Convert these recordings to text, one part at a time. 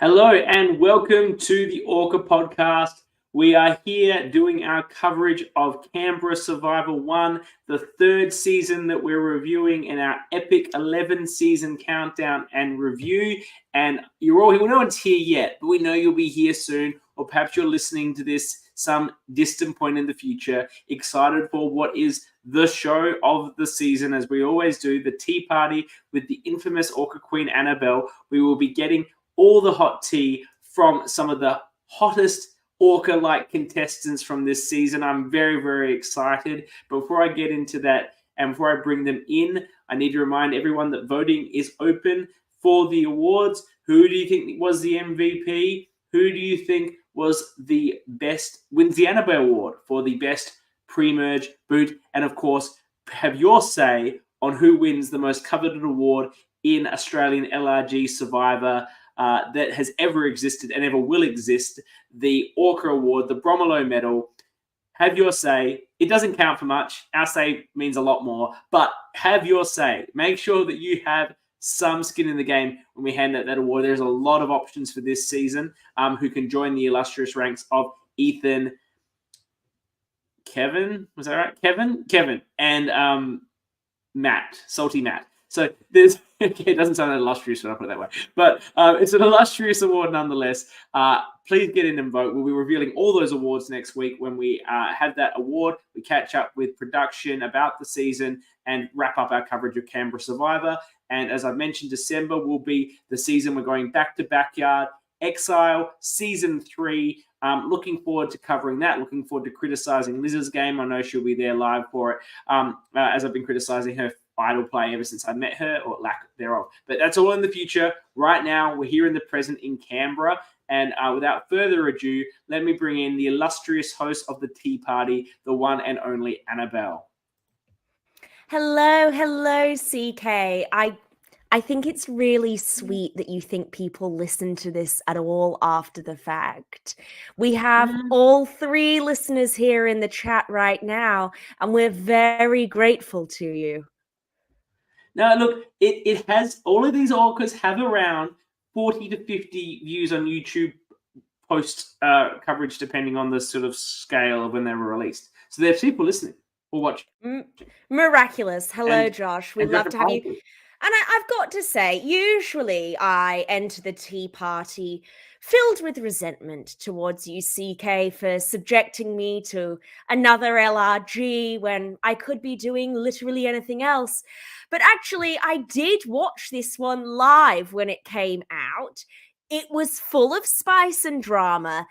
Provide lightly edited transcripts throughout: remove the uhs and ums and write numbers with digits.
Hello and welcome to the ORCA podcast. We are here doing our coverage of Canberra Survivor 1, the third season that we're reviewing in our epic 11-season countdown and review. And you're all here. Well, no one's here yet, but we know you'll be here soon, or perhaps you're listening to this some distant point in the future, excited for what is the show of the season, as we always do, the tea party with the infamous ORCA queen Annabel. We will be getting all the hot tea from some of the hottest ORCA-like contestants from this season. I'm very, very excited. But before I get into that and before I bring them in, I need to remind everyone that voting is open for the awards. Who do you think was the MVP? Who do you think was the best, wins the Annabel Award for the best pre-merge boot? And of course, have your say on who wins the most coveted award in Australian LRG Survivor that has ever existed and ever will exist, the ORCA Award, the Bromelo Medal. Have your say. It doesn't count for much. Our say means a lot more, but have your say. Make sure that you have some skin in the game when we hand out that award. There's a lot of options for this season who can join the illustrious ranks of Ethan, Kevin, was that right? Kevin, and Matt, Salty Matt. So there's, it doesn't sound illustrious when I put it that way, but it's an illustrious award nonetheless. Please get in and vote. We'll be revealing all those awards next week when we have that award. We catch up with production about the season and wrap up our coverage of Canberra Survivor. And as I've mentioned, December will be the season we're going back to Backyard Exile Season 3. Looking forward to covering that. Looking forward to criticizing Liz's game. I know she'll be there live for it, as I've been criticizing her idol play ever since I met her, or lack thereof. But that's all in the future. Right now, we're here in the present in Canberra. And without further ado, let me bring in the illustrious host of the tea party, the one and only Annabel. Hello, CK. I think it's really sweet that you think people listen to this at all after the fact. We have all three listeners here in the chat right now, and we're very grateful to you. Now, look, it has, all of these orcas have around 40 to 50 views on YouTube post coverage, depending on the sort of scale of when they were released. So there's people listening or watching. Miraculous. Hello, Josh. We'd love to have you. And I've got to say, usually I enter the tea party filled with resentment towards you, CK, for subjecting me to another LRG when I could be doing literally anything else. But actually, I did watch this one live when it came out. It was full of spice and drama,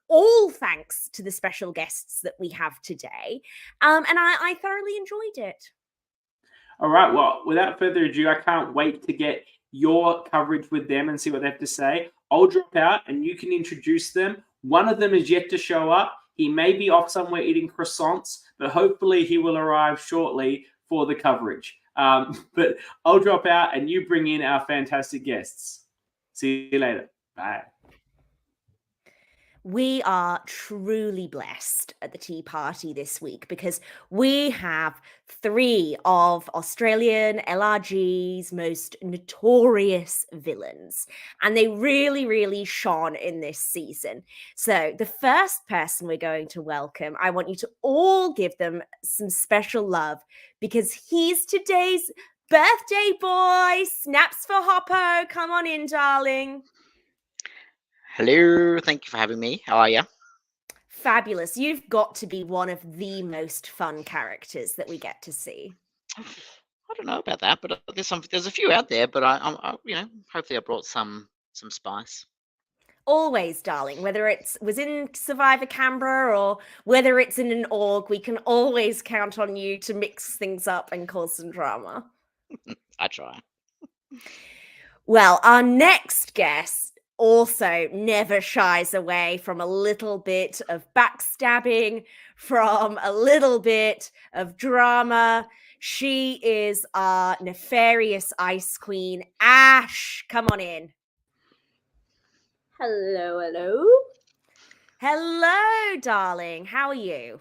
all thanks to the special guests that we have today. And I thoroughly enjoyed it. All right. Well, without further ado, I can't wait to get your coverage with them and see what they have to say. I'll drop out and you can introduce them. One of them is yet to show up. He may be off somewhere eating croissants, but hopefully he will arrive shortly for the coverage. But I'll drop out and you bring in our fantastic guests. See you later. Bye. We are truly blessed at the tea party this week because we have three of Australian LRG's most notorious villains, and they really, really shone in this season. So the first person we're going to welcome, I want you to all give them some special love because he's today's birthday boy. Snaps for Hoppo. Come on in, darling. Hello, thank you for having me. How are you? Fabulous. You've got to be one of the most fun characters that we get to see. I don't know about that, but there's a few out there. But I hopefully I brought some spice. Always, darling. Whether it was in Survivor Canberra or whether it's in an org, we can always count on you to mix things up and cause some drama. I try. Well, our next guest also never shies away from a little bit of backstabbing, from a little bit of drama. She is our nefarious ice queen, Ash. Come on in. Hello. Hello, darling. How are you?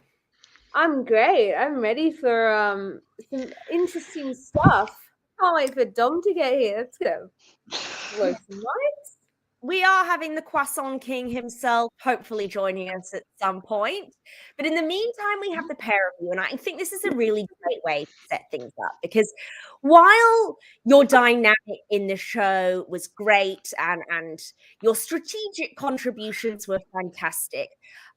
I'm great. I'm ready for some interesting stuff. Can't wait for Dom to get here. Let's go. Blow some lights. we are having the Croissant King himself hopefully joining us at some point. But in the meantime, we have the pair of you. And I think this is a really great way to set things up because while your dynamic in the show was great and your strategic contributions were fantastic,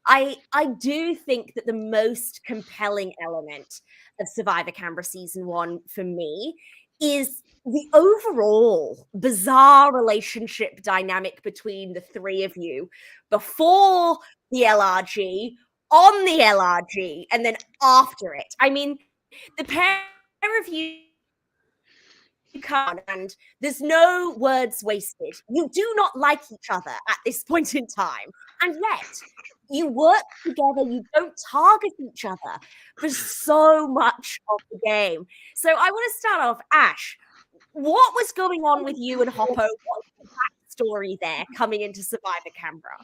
I do think that the most compelling element of Survivor Canberra Season 1 for me is the overall bizarre relationship dynamic between the three of you before the LRG, on the LRG, and then after it. I mean, the pair of you come and there's no words wasted. You do not like each other at this point in time. And yet, you work together, you don't target each other for so much of the game. So I want to start off, Ash. What was going on with you and Hoppo? What's the backstory there coming into Survivor Canberra?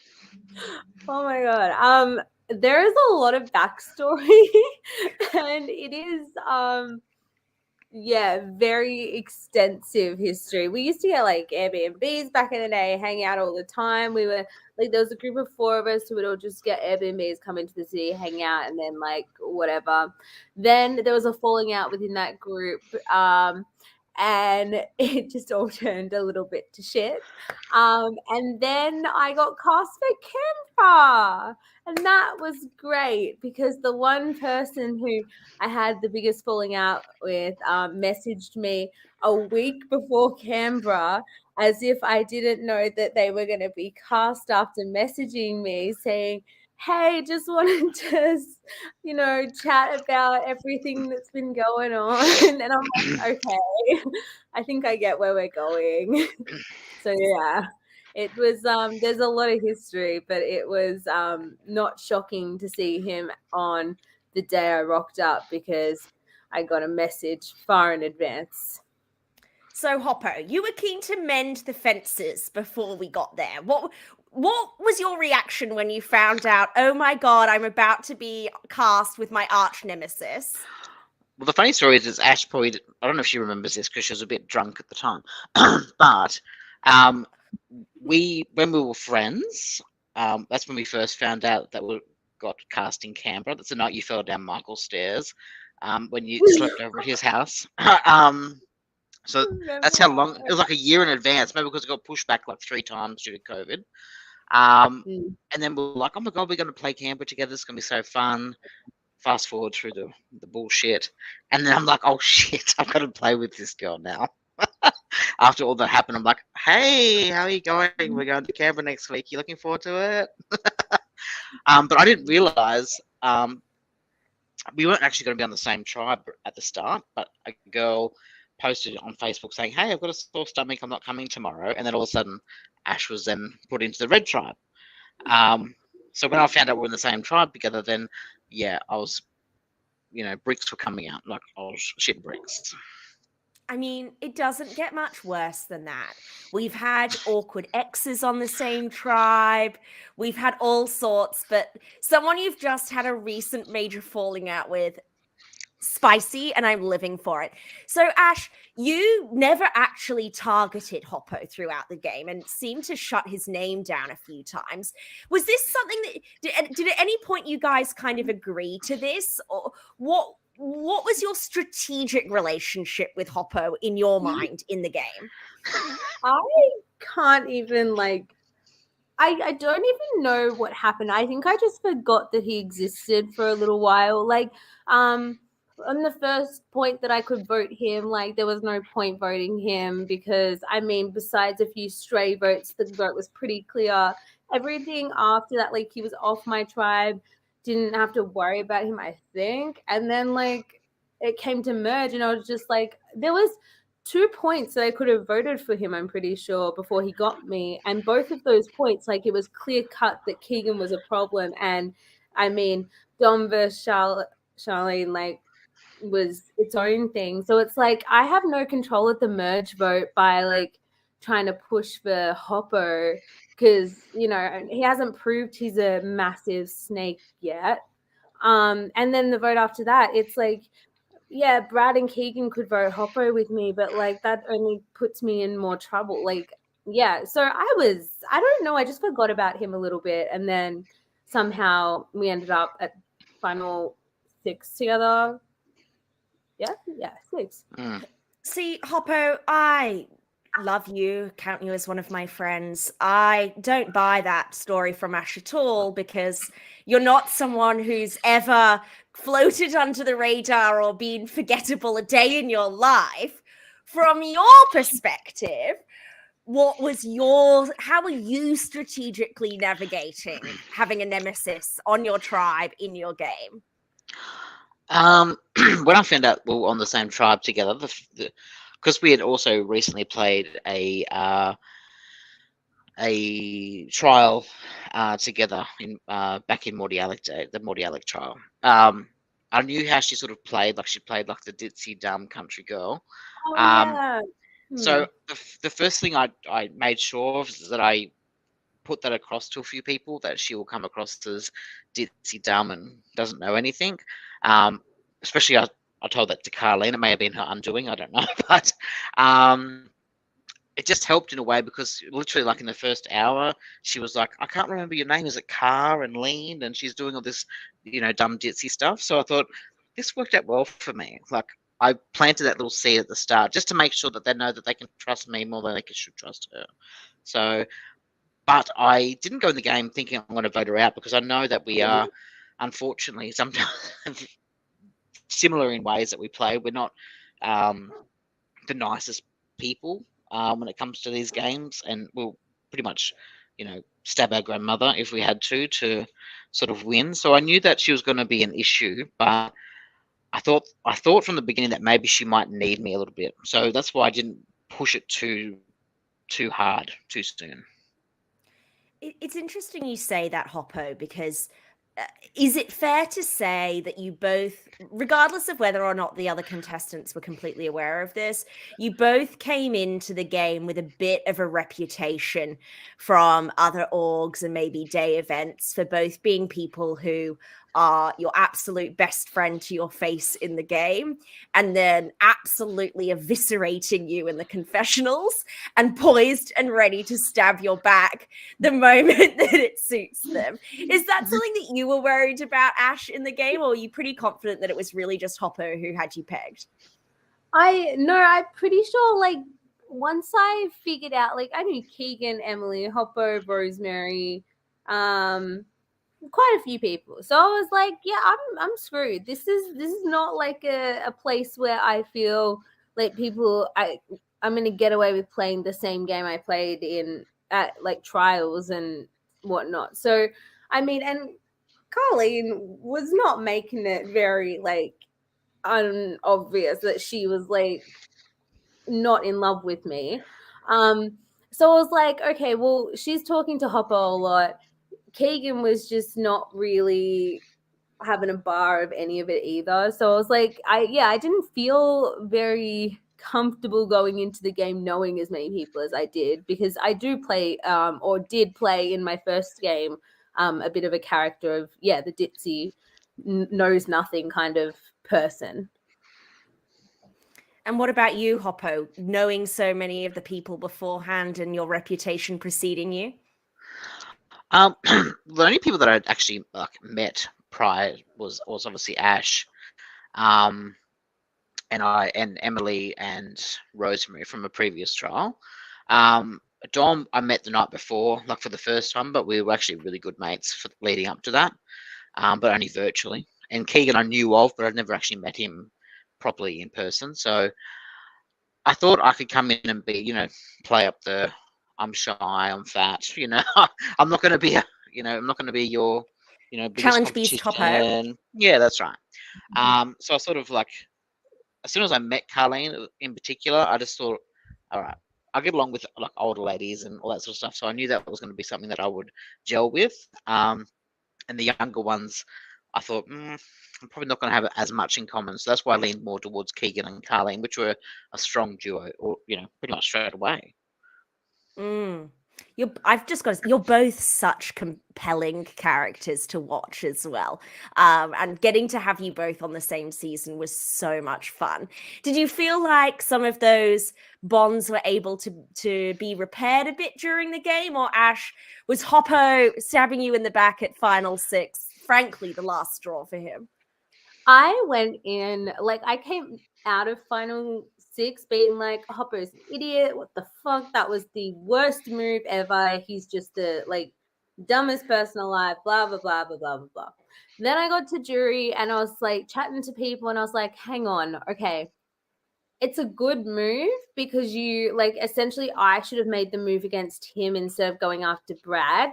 Oh my god. There is a lot of backstory and it is very extensive history. We used to get like Airbnbs back in the day, hang out all the time. We were like, there was a group of 4 of us who would all just get Airbnbs, come into the city, hang out, and then like whatever. Then there was a falling out within that group. And it just all turned a little bit to shit. And then I got cast for Canberra. And that was great because the one person who I had the biggest falling out with messaged me a week before Canberra as if I didn't know that they were going to be cast after messaging me saying, hey, just wanted to, chat about everything that's been going on. And I'm like, okay, I think I get where we're going. So, yeah, it was, there's a lot of history, but it was not shocking to see him on the day I rocked up because I got a message far in advance. So, Hoppo, you were keen to mend the fences before we got there. What was your reaction when you found out, oh my god, I'm about to be cast with my arch nemesis? Well, the funny story is Ash probably, I don't know if she remembers this because she was a bit drunk at the time, but when we were friends, that's when we first found out that we got cast in Canberra. That's the night you fell down Michael's stairs when you slept over at his house. So that's how long, it was like a year in advance, maybe because it got pushed back like 3 times due to COVID. And then we're like, oh my god, we're going to play Canberra together. It's going to be so fun. Fast forward through the bullshit. And then I'm like, oh shit, I've got to play with this girl now. After all that happened, I'm like, hey, how are you going? We're going to Canberra next week. You looking forward to it? But I didn't realize we weren't actually going to be on the same tribe at the start, but a girl posted on Facebook saying, hey, I've got a sore stomach, I'm not coming tomorrow. And then all of a sudden, Ash was then put into the red tribe. So when I found out we're in the same tribe together, then, yeah, I was, bricks were coming out. Like, I was shit bricks. I mean, it doesn't get much worse than that. We've had awkward exes on the same tribe. We've had all sorts, but someone you've just had a recent major falling out with, spicy, and I'm living for it. So, Ash, you never actually targeted Hoppo throughout the game and seemed to shut his name down a few times. Was this something that did at any point you guys kind of agree to this, or what was your strategic relationship with Hoppo in your mind in the game? I can't even I don't even know what happened. I think I just forgot that he existed for a little while. On the first point that I could vote him, there was no point voting him because, besides a few stray votes, the vote was pretty clear. Everything after that, he was off my tribe, didn't have to worry about him, I think. And then, it came to merge, and I was just there was 2 points that I could have voted for him, I'm pretty sure, before he got me. And both of those points, it was clear cut that Keegan was a problem. And, Dom versus Charlene, was its own thing. So it's I have no control of the merge vote by trying to push for Hoppo because he hasn't proved he's a massive snake yet. And then the vote after that, it's Brad and Keegan could vote Hoppo with me, but that only puts me in more trouble. yeah, so I don't know, I just forgot about him a little bit, and then somehow we ended up at final 6 together. Yeah, 6. Mm. See, Hoppo, I love you, count you as one of my friends. I don't buy that story from Ash at all because you're not someone who's ever floated under the radar or been forgettable a day in your life. From your perspective, how were you strategically navigating having a nemesis on your tribe in your game? When I found out we were on the same tribe together, because we had also recently played a trial together in back in Mordialec Day, the Mordialec trial. I knew how she sort of played, like she played like the ditzy dumb country girl. Oh, Um, yeah. so the first thing I made sure of is that I put that across to a few people that she will come across as ditzy dumb and doesn't know anything. Especially I told that to Carlene. It may have been her undoing. I don't know, but it just helped in a way because literally, like in the first hour, she was like, "I can't remember your name. Is it Car and Lean?" And she's doing all this, dumb ditzy stuff. So I thought this worked out well for me. Like I planted that little seed at the start just to make sure that they know that they can trust me more than they should trust her. So, but I didn't go in the game thinking I'm going to vote her out because I know that we are, unfortunately, sometimes similar in ways that we play. We're not the nicest people when it comes to these games, and we'll pretty much, stab our grandmother if we had to sort of win. So I knew that she was going to be an issue, but I thought from the beginning that maybe she might need me a little bit. So that's why I didn't push it too hard too soon. It's interesting you say that, Hoppo, because is it fair to say that you both, regardless of whether or not the other contestants were completely aware of this, you both came into the game with a bit of a reputation from other orgs and maybe day events for both being people who are your absolute best friend to your face in the game and then absolutely eviscerating you in the confessionals and poised and ready to stab your back the moment that it suits them? Is that something that you were worried about, Ash, in the game, or are you pretty confident that it was really just Hoppo who had you pegged? I'm pretty sure, like, once I figured out, like, I knew Keegan, Emily, Hoppo, Rosemary, quite a few people. So I was like, yeah, I'm screwed. This is not like a place where I feel like I'm gonna get away with playing the same game I played in at like trials and whatnot. So I mean, and Colleen was not making it very like unobvious that she was like not in love with me. So I was like, okay, well, she's talking to Hopper a lot. Keegan was just not really having a bar of any of it either. So I was like, I didn't feel very comfortable going into the game knowing as many people as I did, because I do play or did play in my first game a bit of a character of the ditzy knows nothing kind of person. And what about you, Hoppo, knowing so many of the people beforehand and your reputation preceding you? The only people that I'd actually met prior was obviously Ash, and Emily and Rosemary from a previous trial. Dom I met the night before, like for the first time, but we were actually really good mates for leading up to that, but only virtually. And Keegan I knew of, but I'd never actually met him properly in person. So I thought I could come in and be, play up the I'm shy, I'm fat, I'm not going to be I'm not going to be your, biggest Challenge beast competition. Yeah, that's right. So I sort of like, as soon as I met Carlene in particular, I just thought, all right, I get along with like older ladies and all that sort of stuff. So I knew that was going to be something that I would gel with. And the younger ones, I thought, I'm probably not going to have as much in common. So that's why I leaned more towards Keegan and Carlene, which were a strong duo, or pretty much straight away. you're both such compelling characters to watch as well. And getting to have you both on the same season was so much fun. Did you feel like some of those bonds were able to be repaired a bit during the game, or Ash, was Hoppo stabbing you in the back at Final 6 frankly the last straw for him? I went in, like, I came out of Final 6 being like, Hoppo's an idiot. What the fuck? That was the worst move ever. He's just the, like, dumbest person alive, blah, blah, blah, blah, blah, blah, blah. Then I got to jury and I was, like, chatting to people and I was like, hang on, okay. It's a good move because you, like, essentially I should have made the move against him instead of going after Brad.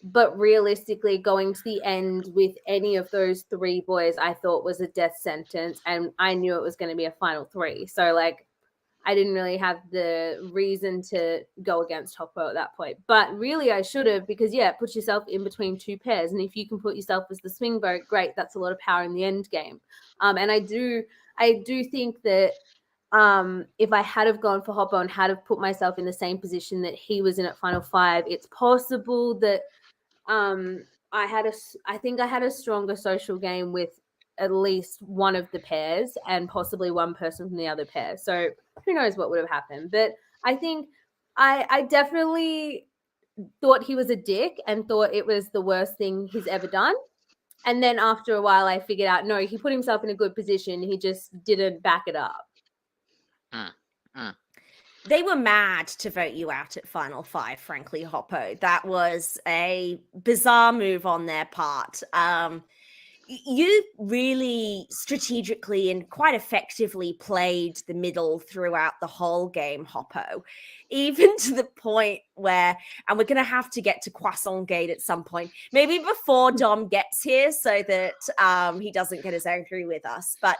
But realistically, going to the end with any of those three boys, I thought was a death sentence, and I knew it was going to be a final 3. So, like, I didn't really have the reason to go against Hoppo at that point. But really, I should have, because, yeah, put yourself in between 2 pairs. And if you can put yourself as the swing vote, great, that's a lot of power in the end game. And I do think that if I had have gone for Hoppo and had have put myself in the same position that he was in at Final 5, it's possible that I think I had a stronger social game with at least one of the pairs and possibly one person from the other pair. So who knows what would have happened. But I think I definitely thought he was a dick and thought it was the worst thing he's ever done. And then after a while, I figured out, no, he put himself in a good position. He just didn't back it up. They were mad to vote you out at Final 5, frankly, Hoppo. That was a bizarre move on their part. You really strategically and quite effectively played the middle throughout the whole game, Hoppo, even to the point where, and we're going to have to get to Croissant Gate at some point, maybe before Dom gets here so that he doesn't get as angry with us. But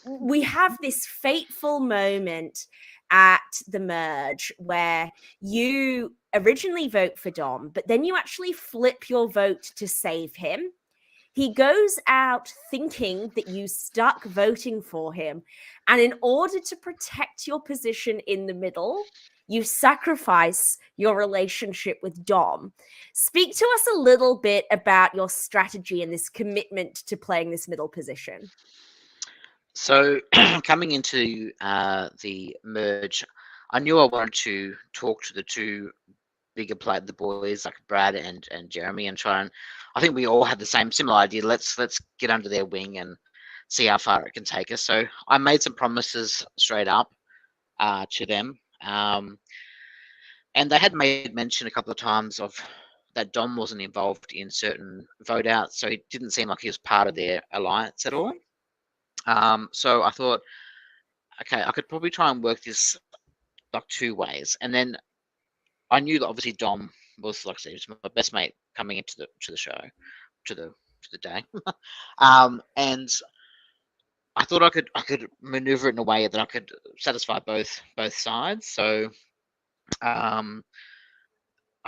we have this fateful moment at the merge where you originally vote for Dom, but then you actually flip your vote to save him. He goes out thinking that you stuck voting for him. And in order to protect your position in the middle, you sacrifice your relationship with Dom. Speak to us a little bit about your strategy and this commitment to playing this middle position. So coming into the merge, I knew I wanted to talk to the 2 bigger the boys like Brad and Jeremy, and try and, I think we all had the similar idea. Let's get under their wing and see how far it can take us. So I made some promises straight up to them, and they had made mention a couple of times of that Dom wasn't involved in certain vote outs, so it didn't seem like he was part of their alliance at all. So I thought, okay, I could probably try and work this like 2 ways. And then I knew that obviously Dom was, like I said, he was my best mate coming into the show, to the day. And I thought I could maneuver it in a way that I could satisfy both sides. So I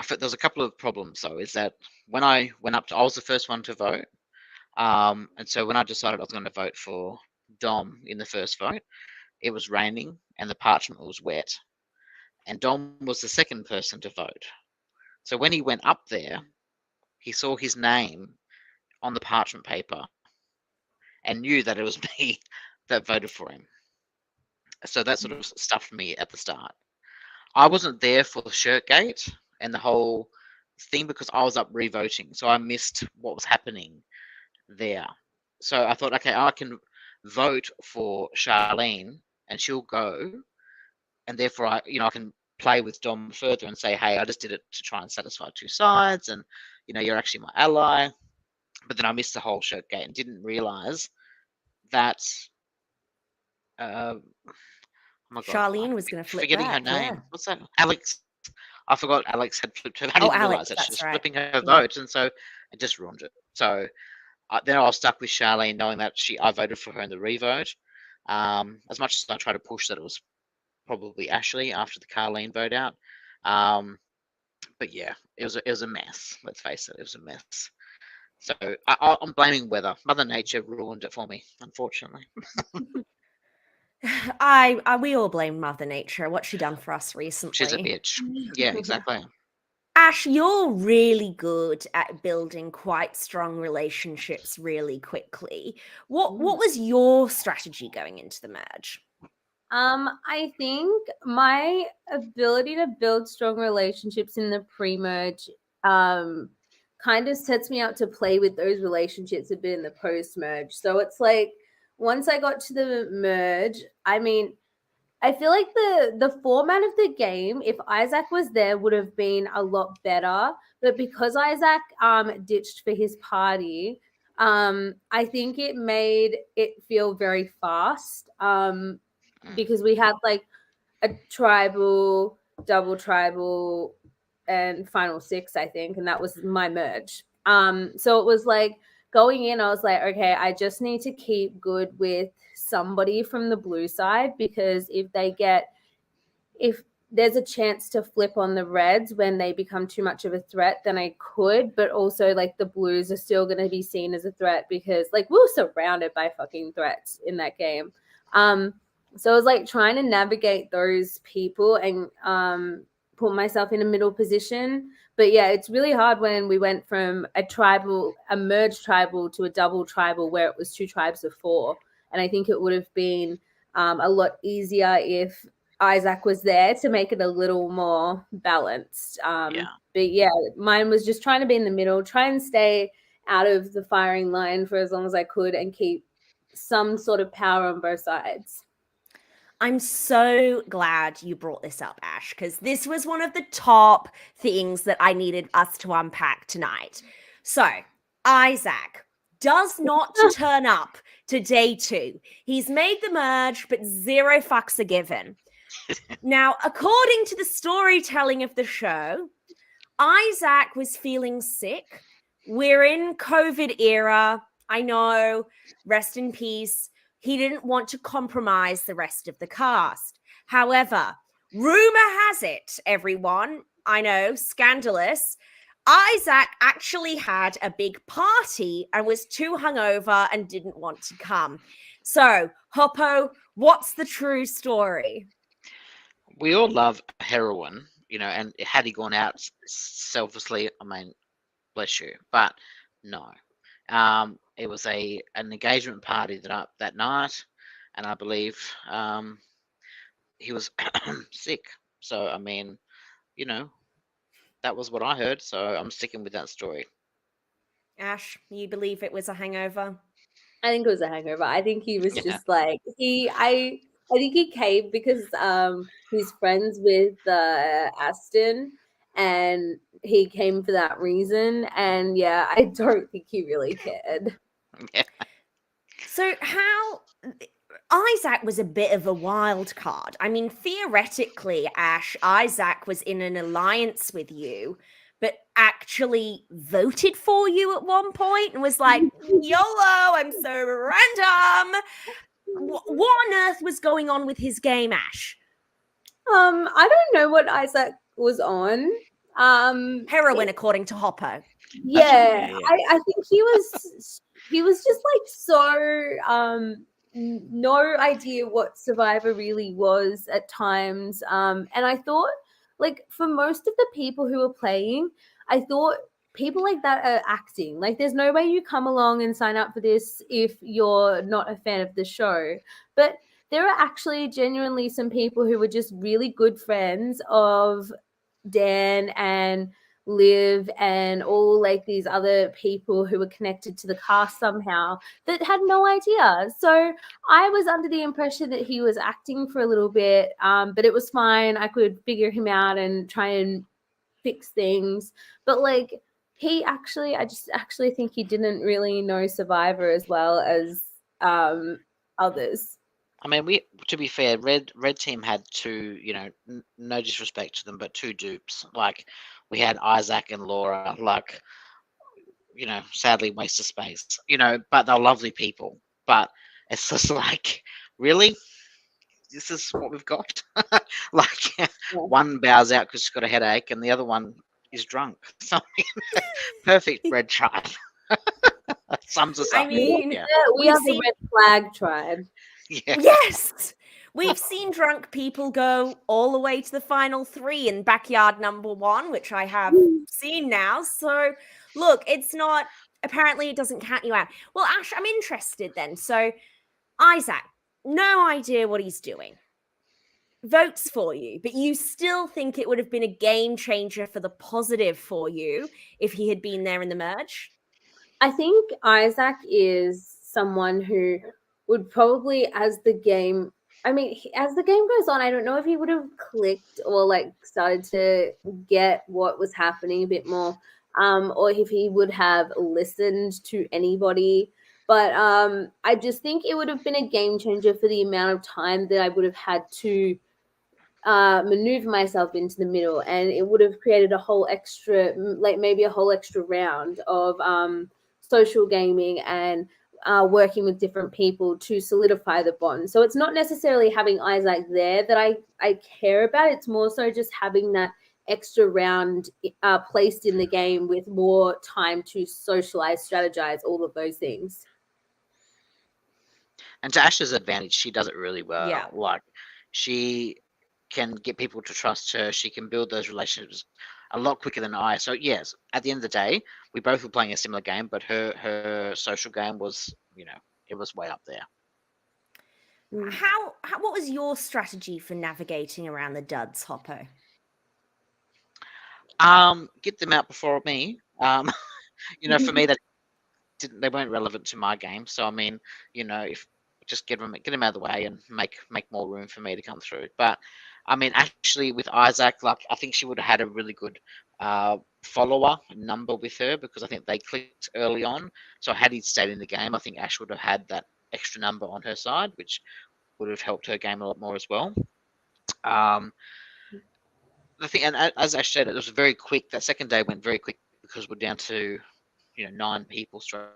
thought there was a couple of problems though, is that when I went up I was the first one to vote. And so when I decided I was going to vote for Dom in the first vote, it was raining and the parchment was wet. And Dom was the second person to vote. So when he went up there, he saw his name on the parchment paper and knew that it was me that voted for him. So that sort of stuffed me at the start. I wasn't there for the shirt gate and the whole thing because I was up re-voting. So I missed what was happening there. So I thought, okay, I can vote for Charlene and she'll go, and therefore I can play with Dom further and say, hey, I just did it to try and satisfy 2 sides, and you're actually my ally. But then I missed the whole shirt gate and didn't realize that oh my God, Charlene was going to flip forgetting back, her name. yeah. What's that? Alex. I forgot Alex had flipped her. I didn't realize that she was flipping her vote, and so it just ruined it. So then I was stuck with Charlene, knowing that I voted for her in the revote. As much as I tried to push that it was probably Ashley after the Carleen vote out. But yeah, it was a mess. Let's face it, it was a mess. So I'm blaming weather. Mother Nature ruined it for me, unfortunately. we all blame Mother Nature. What's she done for us recently? She's a bitch. Yeah, exactly. Ash, you're really good at building quite strong relationships really quickly. What was your strategy going into the merge? I think my ability to build strong relationships in the pre-merge kind of sets me up to play with those relationships a bit in the post-merge. So it's like once I got to the merge, I mean, I feel like the format of the game, if Isaac was there, would have been a lot better. But because Isaac ditched for his party, I think it made it feel very fast. Because we had like a tribal, double tribal, and final six, I think, and that was my merge. So it was like going in, I was like, okay, I just need to keep good with somebody from the blue side, because if there's a chance to flip on the reds when they become too much of a threat, then I could. But also, like, the blues are still going to be seen as a threat because, like, we were surrounded by fucking threats in that game. So I was like trying to navigate those people and put myself in a middle position. But yeah, it's really hard when we went from a merged tribal to a double tribal where it was 2 tribes of 4. And I think it would have been a lot easier if Isaac was there to make it a little more balanced. But yeah, mine was just trying to be in the middle, try and stay out of the firing line for as long as I could and keep some sort of power on both sides. I'm so glad you brought this up, Ash, because this was one of the top things that I needed us to unpack tonight. So, Isaac does not turn up to day 2. He's made the merge, but 0 fucks are given. Now, according to the storytelling of the show, Isaac was feeling sick. We're in COVID era. I know, rest in peace. He didn't want to compromise the rest of the cast. However, rumor has it, everyone, I know, scandalous, Isaac actually had a big party and was too hungover and didn't want to come. So, Hoppo, what's the true story? We all love heroin, and had he gone out selflessly, I mean, bless you, but no. It was an engagement party that night, and I believe he was sick. So, I mean, that was what I heard. So I'm sticking with that story. Ash, you believe it was a hangover? I think it was a hangover. I think he was just like I think he came because he's friends with Aston, and he came for that reason. And yeah, I don't think he really cared. Yeah. So how Isaac was a bit of a wild card. I mean, theoretically, Ash, Isaac was in an alliance with you, but actually voted for you at one point and was like, YOLO, I'm so random. What on earth was going on with his game, Ash? I don't know what Isaac was on. Heroin, according to Hoppo. Yeah, I think he was just like so no idea what Survivor really was at times. And I thought, like, for most of the people who were playing, I thought people like that are acting. Like, there's no way you come along and sign up for this if you're not a fan of the show. But there are actually genuinely some people who were just really good friends of Dan and Liv and all like these other people who were connected to the cast somehow that had no idea. So I was under the impression that he was acting for a little bit, but it was fine. I could figure him out and try and fix things. But like I just actually think he didn't really know Survivor as well as others. I mean, to be fair, Red Team had 2, no disrespect to them, but 2 dupes. Like, we had Isaac and Laura, like, sadly waste of space, but they're lovely people. But it's just like, really? This is what we've got? Like, one bows out because she's got a headache and the other one is drunk. So, perfect red tribe. Sums us up. I mean, we are the red flag tribe. Yeah. Yes. We've seen drunk people go all the way to the final 3 in backyard number 1, which I have seen now. So, look, it's not, apparently it doesn't count you out. Well, Ash, I'm interested then. So, Isaac, no idea what he's doing. Votes for you, but you still think it would have been a game changer for the positive for you if he had been there in the merge? I think Isaac is someone who would probably, as the game goes on, I don't know if he would have clicked or like started to get what was happening a bit more, or if he would have listened to anybody. But I just think it would have been a game changer for the amount of time that I would have had to maneuver myself into the middle, and it would have created a whole extra, like maybe a whole extra round of social gaming and working with different people to solidify the bond. So it's not necessarily having Isaac there that I care about. It's more so just having that extra round placed in the game with more time to socialize, strategize, all of those things. And to Ash's advantage, she does it really well. Yeah. Like, she can get people to trust her. She can build those relationships a lot quicker than I. So yes, at the end of the day, we both were playing a similar game, but her social game was, it was way up there. How what was your strategy for navigating around the duds, Hoppo? Get them out before me. For me, they weren't relevant to my game. So I mean, if just get them out of the way and make more room for me to come through. But I mean, actually, with Isaac, like, I think she would have had a really good follower number with her, because I think they clicked early on. So had he stayed in the game, I think Ash would have had that extra number on her side, which would have helped her game a lot more as well. The thing, and as Ash said, it was very quick. That second day went very quick because we're down to 9 people straight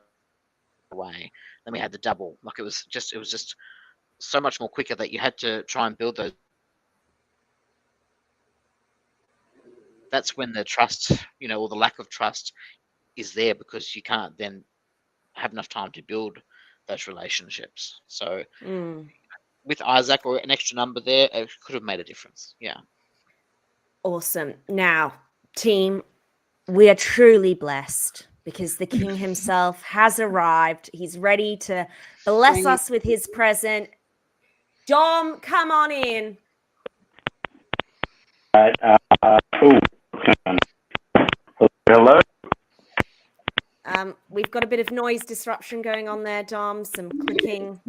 away. Then we had the double. Like, it was just so much more quicker that you had to try and build those. That's when the trust, or the lack of trust is there, because you can't then have enough time to build those relationships. So with Isaac or an extra number there, it could have made a difference. Yeah. Awesome. Now, team, we are truly blessed because the king himself has arrived. He's ready to bless us with his present. Dom, come on in. Hello. We've got a bit of noise disruption going on there, Dom. Some clicking.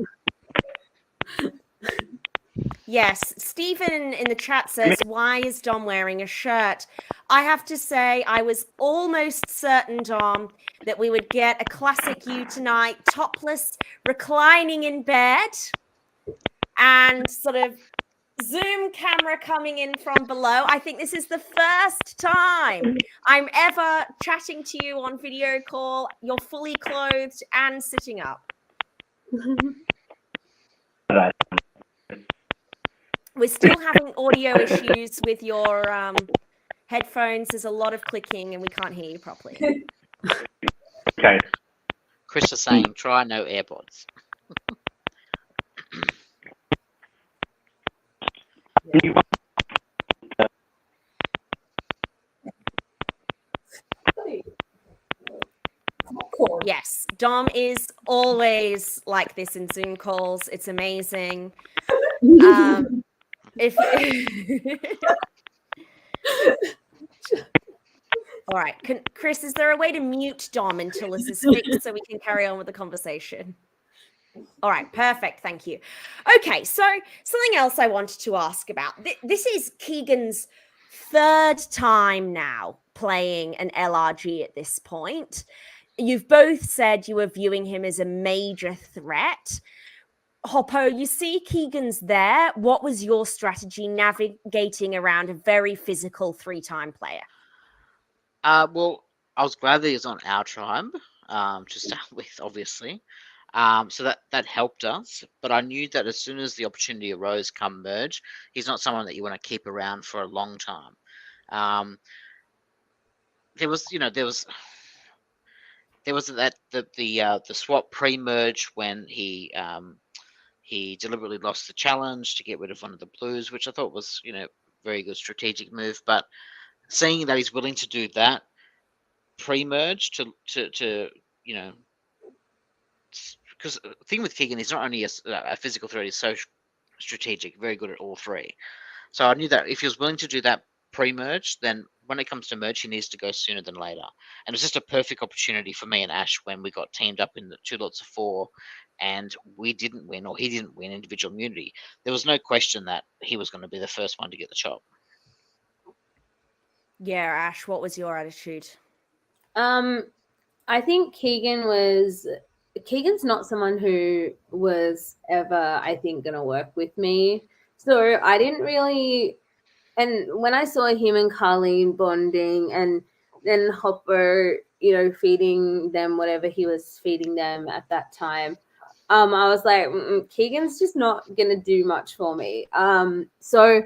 Yes, Stephen in the chat says, why is Dom wearing a shirt? I have to say, I was almost certain, Dom, that we would get a classic you tonight, topless, reclining in bed, and sort of Zoom camera coming in from below. I think this is the first time I'm ever chatting to you on video call. You're fully clothed and sitting up. We're still having audio issues with your headphones. There's a lot of clicking and we can't hear you properly. Okay. Chris is saying, try no AirPods. Yes, Dom is always like this in Zoom calls. It's amazing. All right, Chris, is there a way to mute Dom until this is fixed so we can carry on with the conversation? All right, perfect. Thank you. Okay, so something else I wanted to ask about. This is Keegan's third time now playing an LRG at this point. You've both said you were viewing him as a major threat. Hoppo, you see Keegan's there. What was your strategy navigating around a very physical 3-time player? Well, I was glad that he was on our tribe to start with, obviously. So that helped us. But I knew that as soon as the opportunity arose come merge, he's not someone that you want to keep around for a long time. There was the swap pre-merge when he He deliberately lost the challenge to get rid of one of the blues, which I thought was, very good strategic move. But seeing that he's willing to do that pre-merge to because the thing with Keegan, he's not only a physical threat, he's so strategic, very good at all three. So I knew that if he was willing to do that pre-merge, then when it comes to merge, he needs to go sooner than later. And it was just a perfect opportunity for me and Ash when we got teamed up in the 2 lots of 4 and we didn't win, or he didn't win individual immunity. There was no question that he was going to be the first one to get the chop. Yeah, Ash, what was your attitude? I think Keegan's not someone who was ever, I think, going to work with me. So I didn't really, and when I saw him and Carleen bonding and then Hoppo, feeding them whatever he was feeding them at that time, I was like, Keegan's just not going to do much for me. So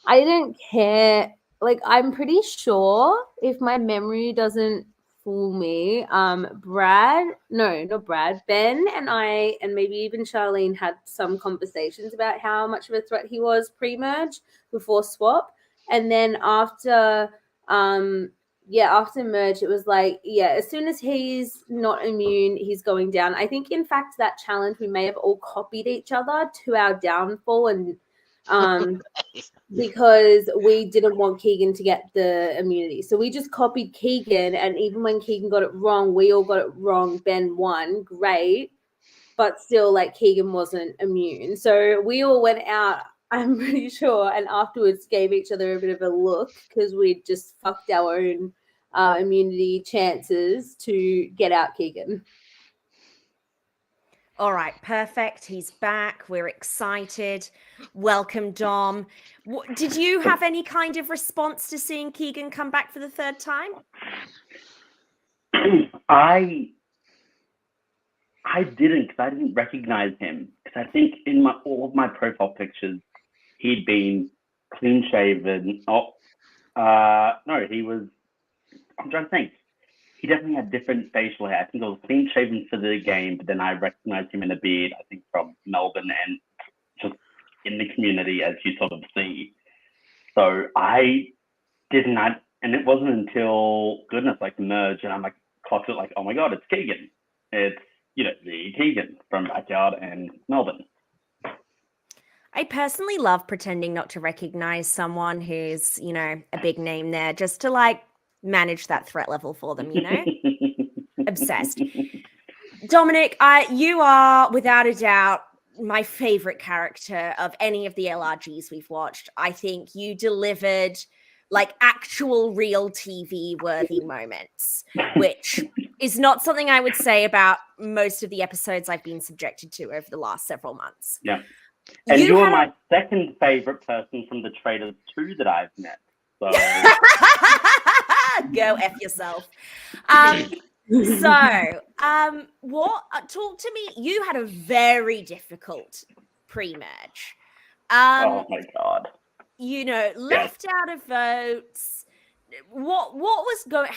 I didn't care. Like, I'm pretty sure, if my memory doesn't fool me, Ben and I, and maybe even Charlene, had some conversations about how much of a threat he was pre-merge before swap. And then after merge, it was like, as soon as he's not immune, he's going down. I think, in fact, that challenge, we may have all copied each other to our downfall, and because we didn't want Keegan to get the immunity. So we just copied Keegan, and even when Keegan got it wrong, we all got it wrong. Ben won, great, but still, like, Keegan wasn't immune. So we all went out, I'm pretty sure, and afterwards gave each other a bit of a look because we'd just fucked our own immunity chances to get out Keegan. All right, perfect. He's back. We're excited. Welcome, Dom. Did you have any kind of response to seeing Keegan come back for the 3rd time? I didn't, because I didn't recognize him. Because I think in all of my profile pictures, he'd been clean shaven. No, he was. I'm trying to think. He definitely had different facial hair. I think it was clean shaven for the game, but then I recognized him in a beard, I think from Melbourne and just in the community, as you sort of see. So I did not, and it wasn't until, goodness, like the merge, and I'm like, clocked it like, oh my God, it's Keegan. It's, the Keegan from Backyard and Melbourne. I personally love pretending not to recognize someone who's, a big name there, just to manage that threat level for them, Obsessed. Dominic, you are without a doubt my favorite character of any of the LRGs we've watched. I think you delivered actual real TV worthy moments, which is not something I would say about most of the episodes I've been subjected to over the last several months. Yeah. And you are my second favorite person from the Traders 2 that I've met. So go F yourself. Talk to me. You had a very difficult pre-merge. Oh my God. Left out of votes. What was going?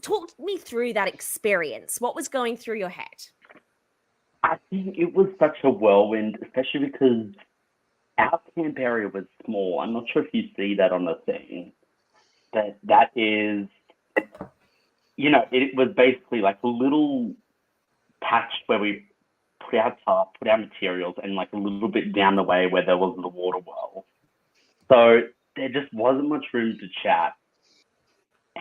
Talk me through that experience. What was going through your head? I think it was such a whirlwind, especially because our camp area was small. I'm not sure if you see that on the thing. That is, it was basically like a little patch where we put our tarp, put our materials, and like a little bit down the way where there was the water well. So there just wasn't much room to chat.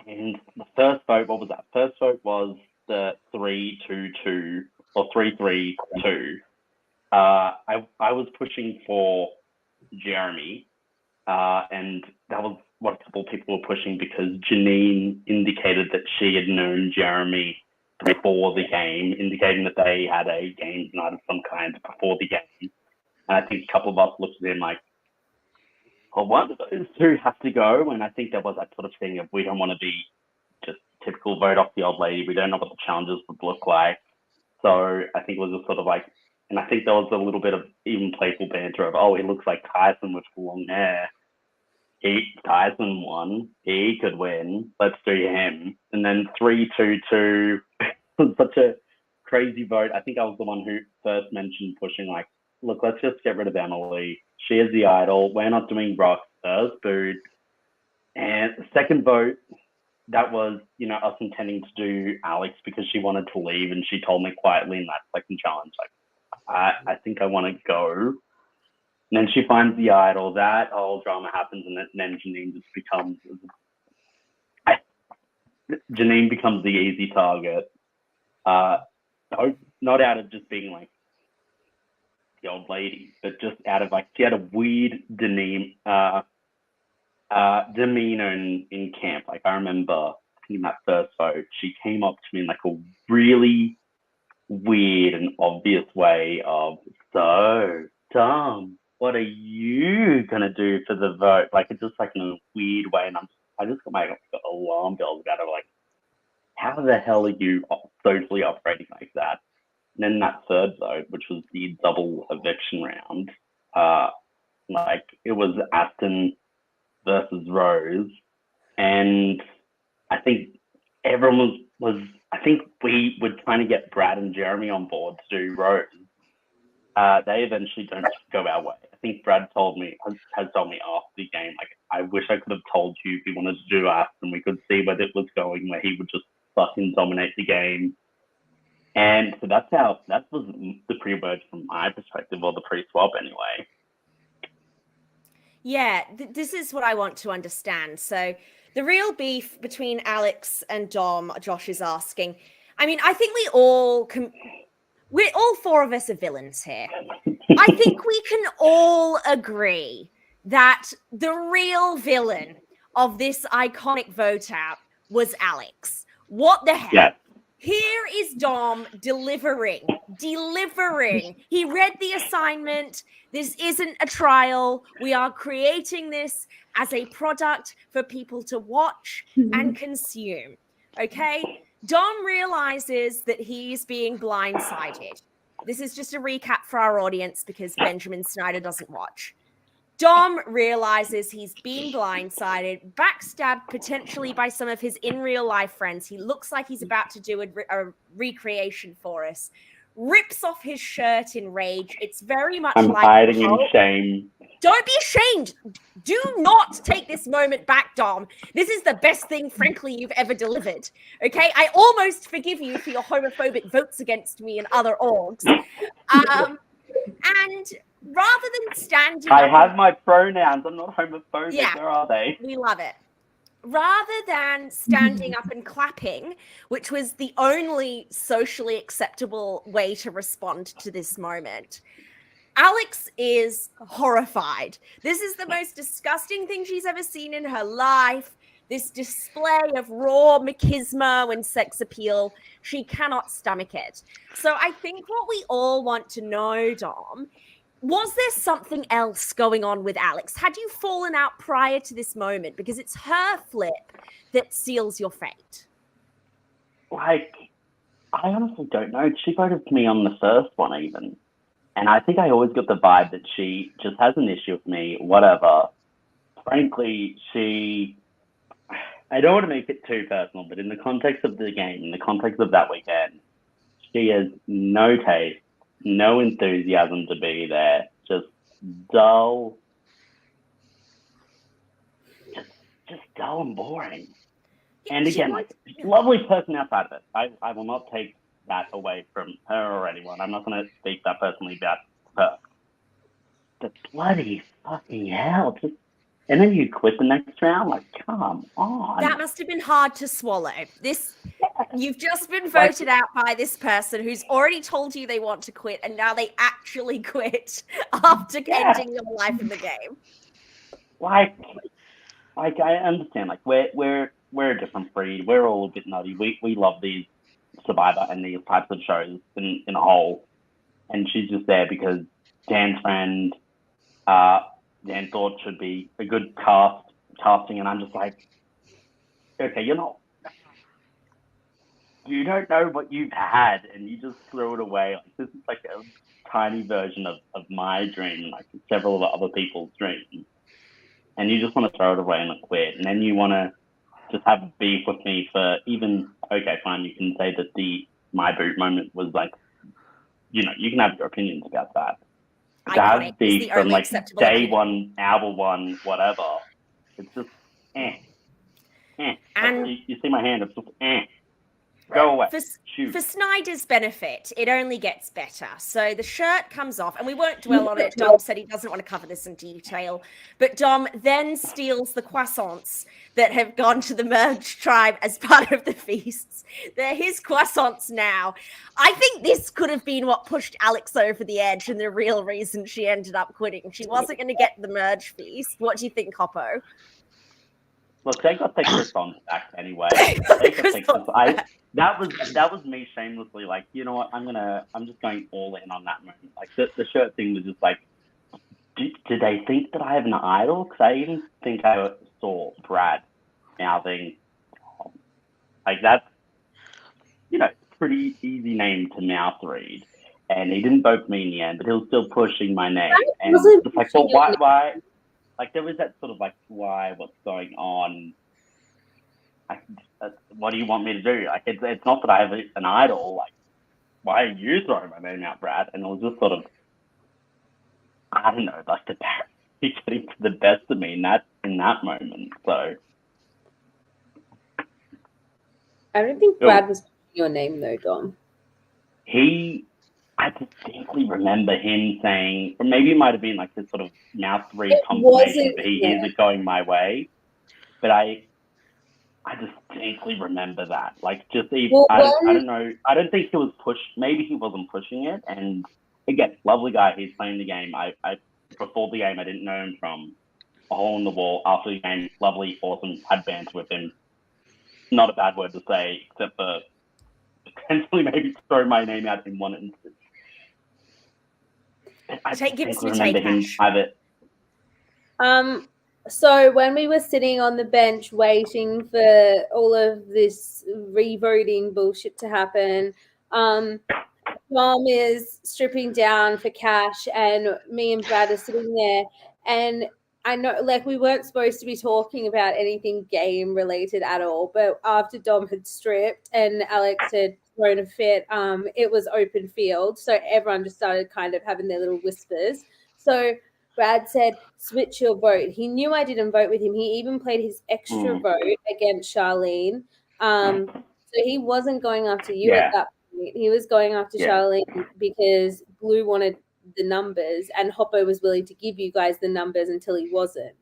And the first vote, what was that? First vote was the 3-2-2 or 3-3-2. I was pushing for Jeremy, and that was what a couple of people were pushing because Janine indicated that she had known Jeremy before the game, indicating that they had a game night of some kind before the game. And I think a couple of us looked at him like, well, one of those two have to go. And I think there was that sort of thing of we don't want to be just typical vote off the old lady. We don't know what the challenges would look like. So I think it was a sort of like, and I think there was a little bit of even playful banter of, oh, he looks like Tyson with long hair. Tyson won. He could win. Let's do him. And then 3-2-2 was such a crazy vote. I think I was the one who first mentioned pushing like look, let's just get rid of Emily. She is the idol. We're not doing Brock's first boot. And the second vote, that was, us intending to do Alex because she wanted to leave, and she told me quietly in that second challenge, like, I think I want to go. And then she finds the idol. That whole drama happens, and then Janine just becomes the easy target. Not out of just being like the old lady, but just out of like she had a weird demeanor in camp. Like I remember in that first vote, she came up to me in like a really weird and obvious way of, so Dom, what are you gonna do for the vote? Like it's just like in a weird way, and I just got my alarm bells about it. Like, how the hell are you socially operating like that? And then that third vote, which was the double eviction round, like it was Aston versus Rose, and I think everyone was I think we were trying to get Brad and Jeremy on board to do Rose. They eventually don't go our way. I think Brad has told me after the game, like, I wish I could have told you if he wanted to do Aston. We could see where it was going, where he would just fucking dominate the game. And so that was the pre-merge from my perspective, or the pre-swap anyway. Yeah, this is what I want to understand. So the real beef between Alex and Dom, Josh is asking. I mean, I think we're all four of us are villains here. I think we can all agree that the real villain of this iconic vote out was Alex. What the hell? Yeah. Here is Dom delivering. He read the assignment. This isn't a trial. We are creating this as a product for people to watch and consume. Okay? Dom realizes that he's being blindsided. This is just a recap for our audience because Benjamin Snyder doesn't watch. Dom realizes he's being blindsided, backstabbed potentially by some of his in real life friends. He looks like he's about to do a recreation for us. Rips off his shirt in rage. It's very much I'm like hiding in shame. Don't be ashamed. Do not take this moment back, Dom. This is the best thing, frankly, you've ever delivered. Okay? I almost forgive you for your homophobic votes against me and other orgs. And rather than standing I have my pronouns. I'm not homophobic. Yeah, Where are they? We love it. Rather than standing up and clapping, which was the only socially acceptable way to respond to this moment, Alex is horrified. This is the most disgusting thing she's ever seen in her life. This display of raw machismo and sex appeal, she cannot stomach it. So I think what we all want to know, Dom, was there something else going on with Alex? Had you fallen out prior to this moment? Because it's her flip that seals your fate. Like, I honestly don't know. She voted for me on the first one even. And I think I always got the vibe that she just has an issue with me, whatever. Frankly, I don't want to make it too personal, but in the context of the game, in the context of that weekend, she has no taste, no enthusiasm to be there, just dull, just dull and boring. And again, lovely person outside of it. I will not take that away from her or anyone. I'm not going to speak that personally about her. But bloody fucking hell, and then you quit the next round? Like, come on. That must have been hard to swallow. You've just been voted out by this person who's already told you they want to quit, and now they actually quit after ending your life in the game. Like I understand. Like, we're a different breed. We're all a bit nutty. We love these Survivor and these types of shows in a whole. And she's just there because Dan's friend, Dan thought should be a good casting, and I'm just like, okay, you don't know what you've had, and you just throw it away. Like, this is like a tiny version of my dream, like several of other people's dreams, and you just want to throw it away and quit, and then you want to just have beef with me for even, okay, fine, you can say that my boot moment was like, you can have your opinions about that. iconic. It's beef the from only like acceptable day opinion. one, hour one, whatever. It's just And you see my hand, it's just Go away. For Snyder's benefit, it only gets better. So the shirt comes off, and we won't dwell on it. Dom said he doesn't want to cover this in detail. But Dom then steals the croissants that have gone to the merged tribe as part of the feasts. They're his croissants now. I think this could have been what pushed Alex over the edge and the real reason she ended up quitting. She wasn't going to get the merge feast. What do you think, Hoppo? Look, they got their croissants back anyway. That was me shamelessly like, you know what, I'm just going all in on that moment. Like the shirt thing was just like, do they think that I have an idol? Because I even think I saw Brad mouthing, like that's, pretty easy name to mouth read. And he didn't vote for me in the end, but he was still pushing my name. And it's like, well, why? Like there was that sort of like, why? What's going on? What do you want me to do? Like, it's not that I have an idol. Like, why are you throwing my name out, Brad? And it was just sort of, I don't know, like the parody getting to the best of me in that moment. So I don't think Brad was your name though, Dom. I distinctly remember him saying, or maybe it might have been like this sort of mouth read confirmation, but he isn't going my way. But I distinctly remember that. Like, just I don't know. I don't think he was maybe he wasn't pushing it. And again, lovely guy. He's playing the game. I before the game, I didn't know him from a hole in the wall. After the game, lovely, awesome. Had banter with him. Not a bad word to say, except for potentially maybe throw my name out in one instance. Give us your take, Ash. So when we were sitting on the bench waiting for all of this re-voting bullshit to happen, Mom is stripping down for cash and me and Brad are sitting there, and I know like we weren't supposed to be talking about anything game related at all, but after Dom had stripped and Alex had thrown a fit, it was open field, so everyone just started kind of having their little whispers. So Brad said, switch your vote. He knew I didn't vote with him. He even played his extra vote against Charlene. So he wasn't going after you at that point. He was going after Charlene because Blue wanted the numbers and Hoppo was willing to give you guys the numbers until he wasn't.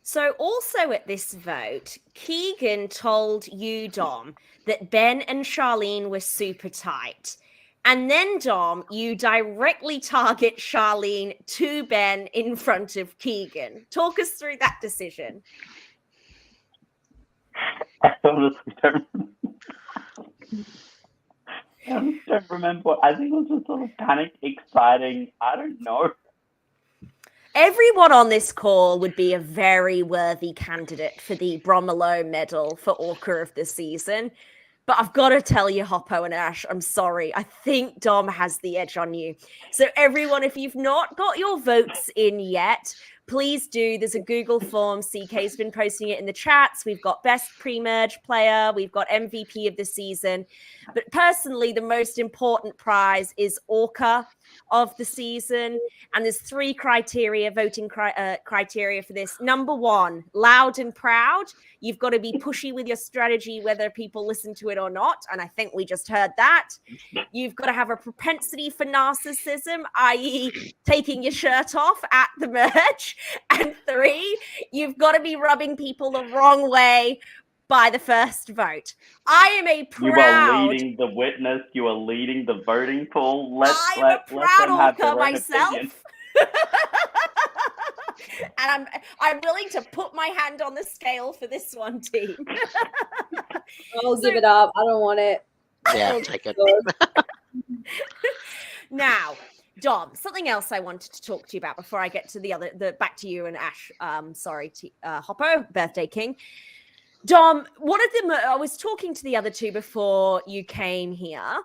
So also at this vote, Keegan told you, Dom, that Ben and Charlene were super tight. And then, Dom, you directly target Charlene to Ben in front of Keegan. Talk us through that decision. I honestly don't remember. I think it was just sort of panic, exciting. I don't know. Everyone on this call would be a very worthy candidate for the Bromelo medal for ORCA of the season. But I've got to tell you, Hoppo and Ash, I'm sorry. I think Dom has the edge on you. So everyone, if you've not got your votes in yet, please do. There's a Google form. CK's been posting it in the chats. We've got best pre-merge player. We've got MVP of the season. But personally, the most important prize is ORCA of the season. And there's 3 voting criteria for this. Number 1, loud and proud. You've got to be pushy with your strategy, whether people listen to it or not. And I think we just heard that. You've got to have a propensity for narcissism, i.e. taking your shirt off at the merge. And 3, you've got to be rubbing people the wrong way by the first vote. I am a proud... You are leading the witness. You are leading the voting pool. Let them have their own opinion. And I'm willing to put my hand on the scale for this one, team. I'll give it up. I don't want it. Yeah, I'll take it. Now, Dom, something else I wanted to talk to you about before I get to back to you and Ash. Hoppo, Birthday King. Dom, one of them, I was talking to the other two before you came here.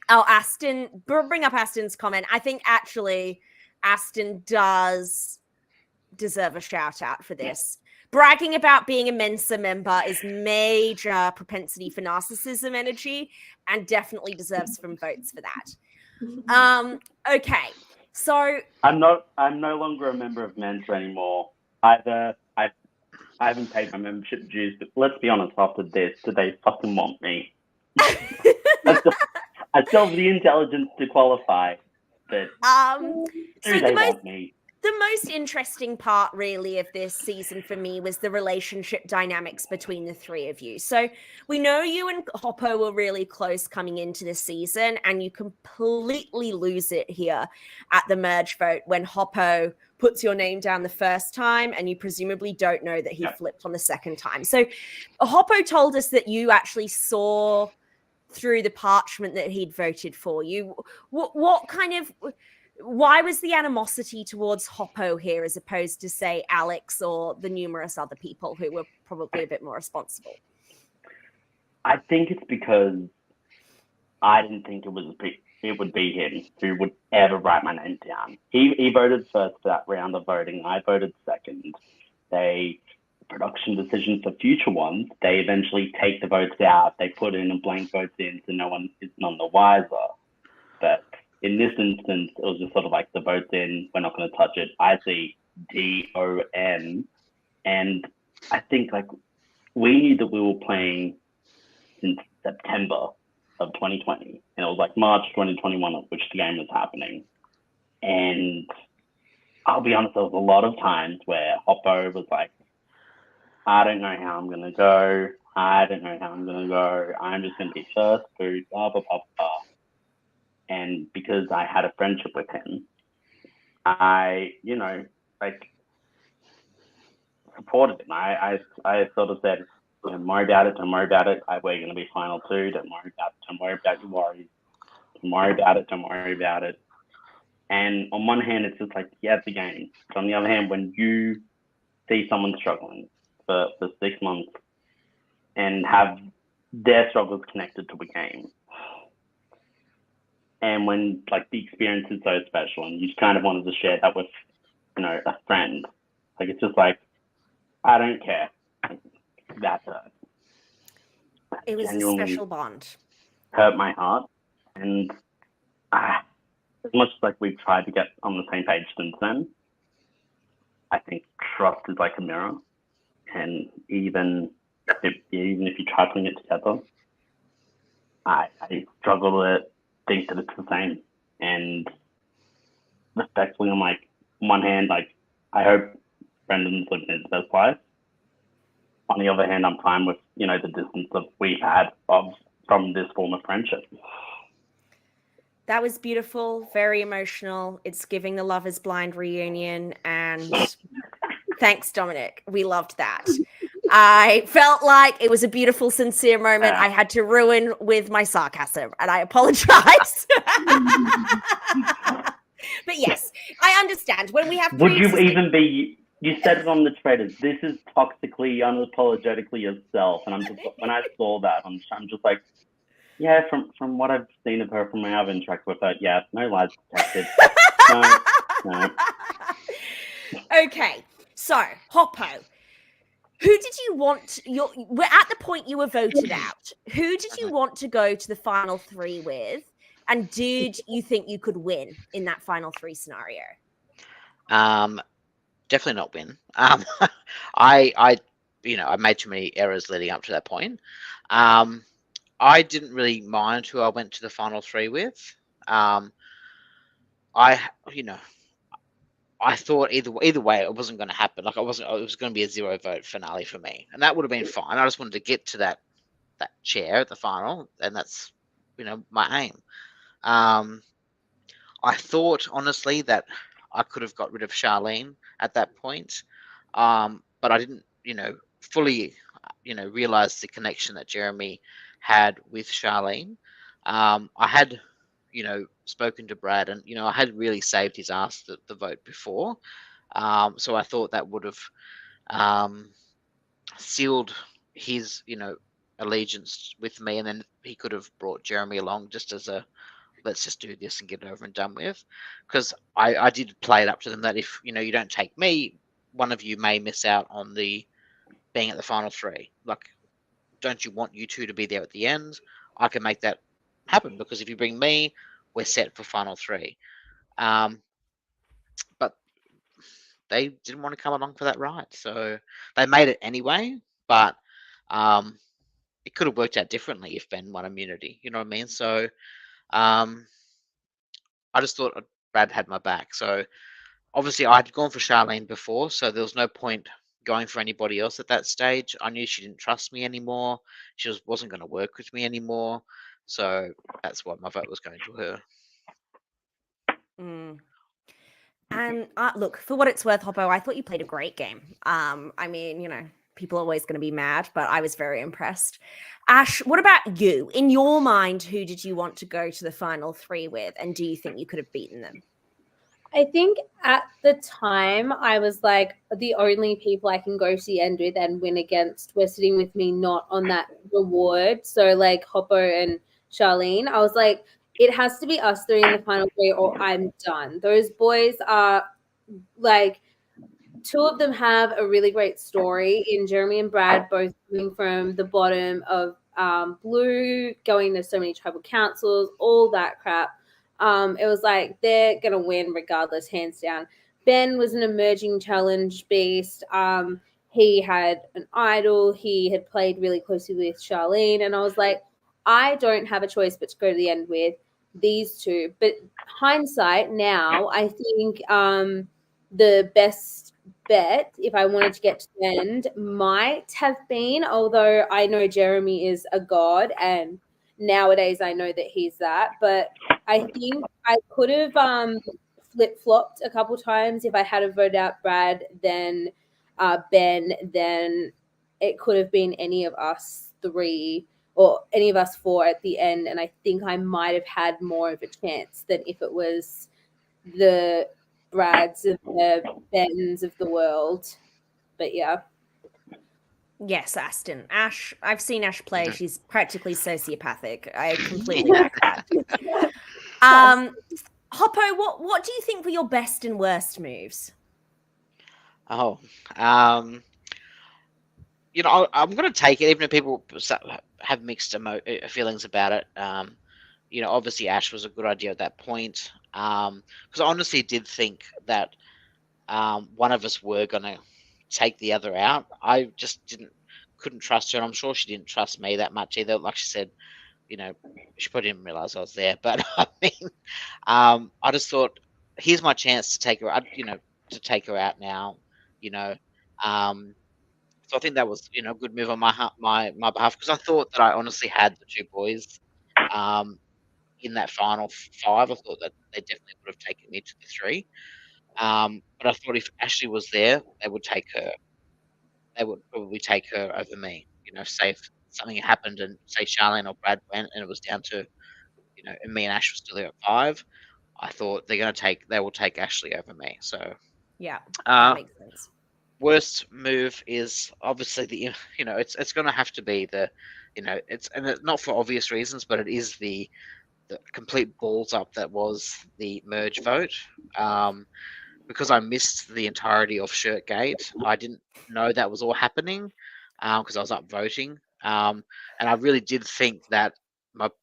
Oh, Aston, bring up Aston's comment. I think actually Aston does deserve a shout out for this. Bragging about being a Mensa member is major propensity for narcissism energy and definitely deserves some votes for that. Okay, so I'm no longer a member of Mentor anymore. Either I haven't paid my membership dues, but let's be honest, after this, do they fucking want me? I still have the intelligence to qualify, but do they want me? The most interesting part, really, of this season for me was the relationship dynamics between the three of you. So we know you and Hoppo were really close coming into the season, and you completely lose it here at the merge vote when Hoppo puts your name down the first time, and you presumably don't know that he flipped on the second time. So Hoppo told us that you actually saw through the parchment that he'd voted for you. What kind of... Why was the animosity towards Hoppo here as opposed to, say, Alex or the numerous other people who were probably a bit more responsible? I think it's because I didn't think it would be him who would ever write my name down. He voted first for that round of voting. I voted second. Production decisions for future ones, they eventually take the votes out. They put in a blank vote in, so no one is none the wiser. But in this instance, it was just sort of like the vote's in, we're not going to touch it. I see DOM, and I think like we knew that we were playing since September of 2020, and it was like March 2021 at which the game was happening. And I'll be honest, there was a lot of times where Hoppo was like, I don't know how I'm going to go. I don't know how I'm going to go. I'm just going to be first food, blah, blah, blah, blah. And because I had a friendship with him, I, supported him. I sort of said, don't worry about it. Don't worry about it. We're going to be final two. Don't worry about it. Don't worry about your worries. Don't worry about it. Don't worry about it. And on one hand, it's just like, yeah, it's a game. But on the other hand, when you see someone struggling for 6 months and have their struggles connected to a game, and when like the experience is so special and you just kind of wanted to share that with, a friend, like it's just like, I don't care. That hurt. It was a special bond. Hurt my heart. And as much as like we've tried to get on the same page since then, I think trust is like a mirror. And even if you try putting it together, I struggle to think that it's the same. And respectfully, on like one hand, like I hope Brendan's living his best life. On the other hand, I'm fine with the distance that we've had from this form of friendship. That was beautiful, very emotional. It's giving the Love Is Blind reunion, and thanks, Dominic. We loved that. I felt like it was a beautiful, sincere moment. I had to ruin with my sarcasm, and I apologize. But yes, I understand. When we have Would you even be... You said it on the traders. This is toxically, unapologetically yourself. And I'm just, when I saw that, I'm just like, yeah, from what I've seen of her, from my other interact with her, yeah, no lies detected. No. Okay, so Hoppo, who did you want? We're at the point you were voted out. Who did you want to go to the final three with? And did you think you could win in that final three scenario? Definitely not win. I made too many errors leading up to that point. I didn't really mind who I went to the final three with. I thought either way it wasn't going to happen. Like it was going to be a 0 vote finale for me, and that would have been fine. I just wanted to get to that chair at the final, and that's my aim. I thought honestly that I could have got rid of Charlene at that point, but I didn't fully realize the connection that Jeremy had with Charlene. I had spoken to Brad, and I had really saved his ass the vote before, so I thought that would have sealed his allegiance with me, and then he could have brought Jeremy along just as a let's just do this and get it over and done with, because I did play it up to them that if you don't take me, one of you may miss out on the being at the final three. Like, don't you want you two to be there at the end? I can make that happen, because if you bring me, we're set for final three. But they didn't want to come along for that ride, so they made it anyway. But it could have worked out differently if Ben won immunity. You know what I mean? So I just thought Brad had my back. So obviously I'd gone for Charlene before, so there was no point going for anybody else at that stage. I knew she didn't trust me anymore. She wasn't going to work with me anymore. So that's why my vote was going to her. And look, for what it's worth, Hoppo, I thought you played a great game. I mean, people are always going to be mad, but I was very impressed. Ash, what about you? In your mind, who did you want to go to the final three with? And do you think you could have beaten them? I think at the time I was like, the only people I can go to the end with and win against were sitting with me not on that reward. So like Hoppo and Charlene, I was like, it has to be us three in the final three or I'm done. Those boys are like, two of them have a really great story in Jeremy and Brad, both coming from the bottom of Blue, going to so many tribal councils, all that crap. It was like they're gonna win regardless, hands down. Ben was an emerging challenge beast. He had an idol. He had played really closely with Charlene, and I was like, I don't have a choice but to go to the end with these two. But hindsight now, I think the best bet, if I wanted to get to the end, might have been, although I know Jeremy is a god and nowadays I know that he's that, but I think I could have flip-flopped a couple times. If I had a voted out Brad, then Ben, then it could have been any of us three or any of us four at the end, and I think I might have had more of a chance than if it was the Brads and the Bens of the world. But yeah. Yes, Aston. Ash, I've seen Ash play. She's practically sociopathic. I completely back that. Hoppo, what do you think were your best and worst moves? I'm going to take it, even if people have mixed feelings about it. Obviously Ash was a good idea at that point. Because I honestly did think that one of us were going to take the other out. I just couldn't trust her, and I'm sure she didn't trust me that much either. Like she said, she probably didn't realize I was there. But I mean, I just thought, here's my chance to take her out. To take her out now. So I think that was a good move on my behalf, because I thought that I honestly had the two boys in that final five. I thought that they definitely would have taken me to the three. But I thought if Ashley was there, they would take her. They would probably take her over me. Say if something happened and say Charlene or Brad went and it was down to, and me and Ash were still there at five, I thought they will take Ashley over me. So yeah, that makes sense. Worst move is obviously it's going to have to be it's not for obvious reasons, but it is the complete balls up that was the merge vote. Because I missed the entirety of Shirtgate, I didn't know that was all happening because I was up voting, and I really did think that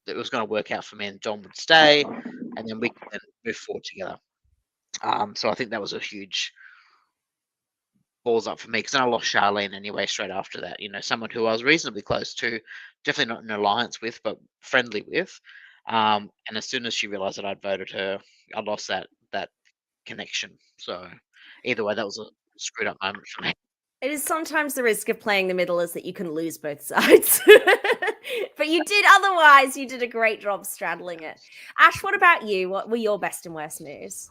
it was going to work out for me and Dom would stay, and then we could then move forward together. So I think that was a huge balls up for me, because then I lost Charlene anyway straight after that. Someone who I was reasonably close to, definitely not in an alliance with, but friendly with. And as soon as she realised that I'd voted her, I lost that connection. So either way, that was a screwed up moment for me. It is sometimes the risk of playing the middle is that you can lose both sides. But you did otherwise. You did a great job straddling it. Ash, what about you? What were your best and worst moves?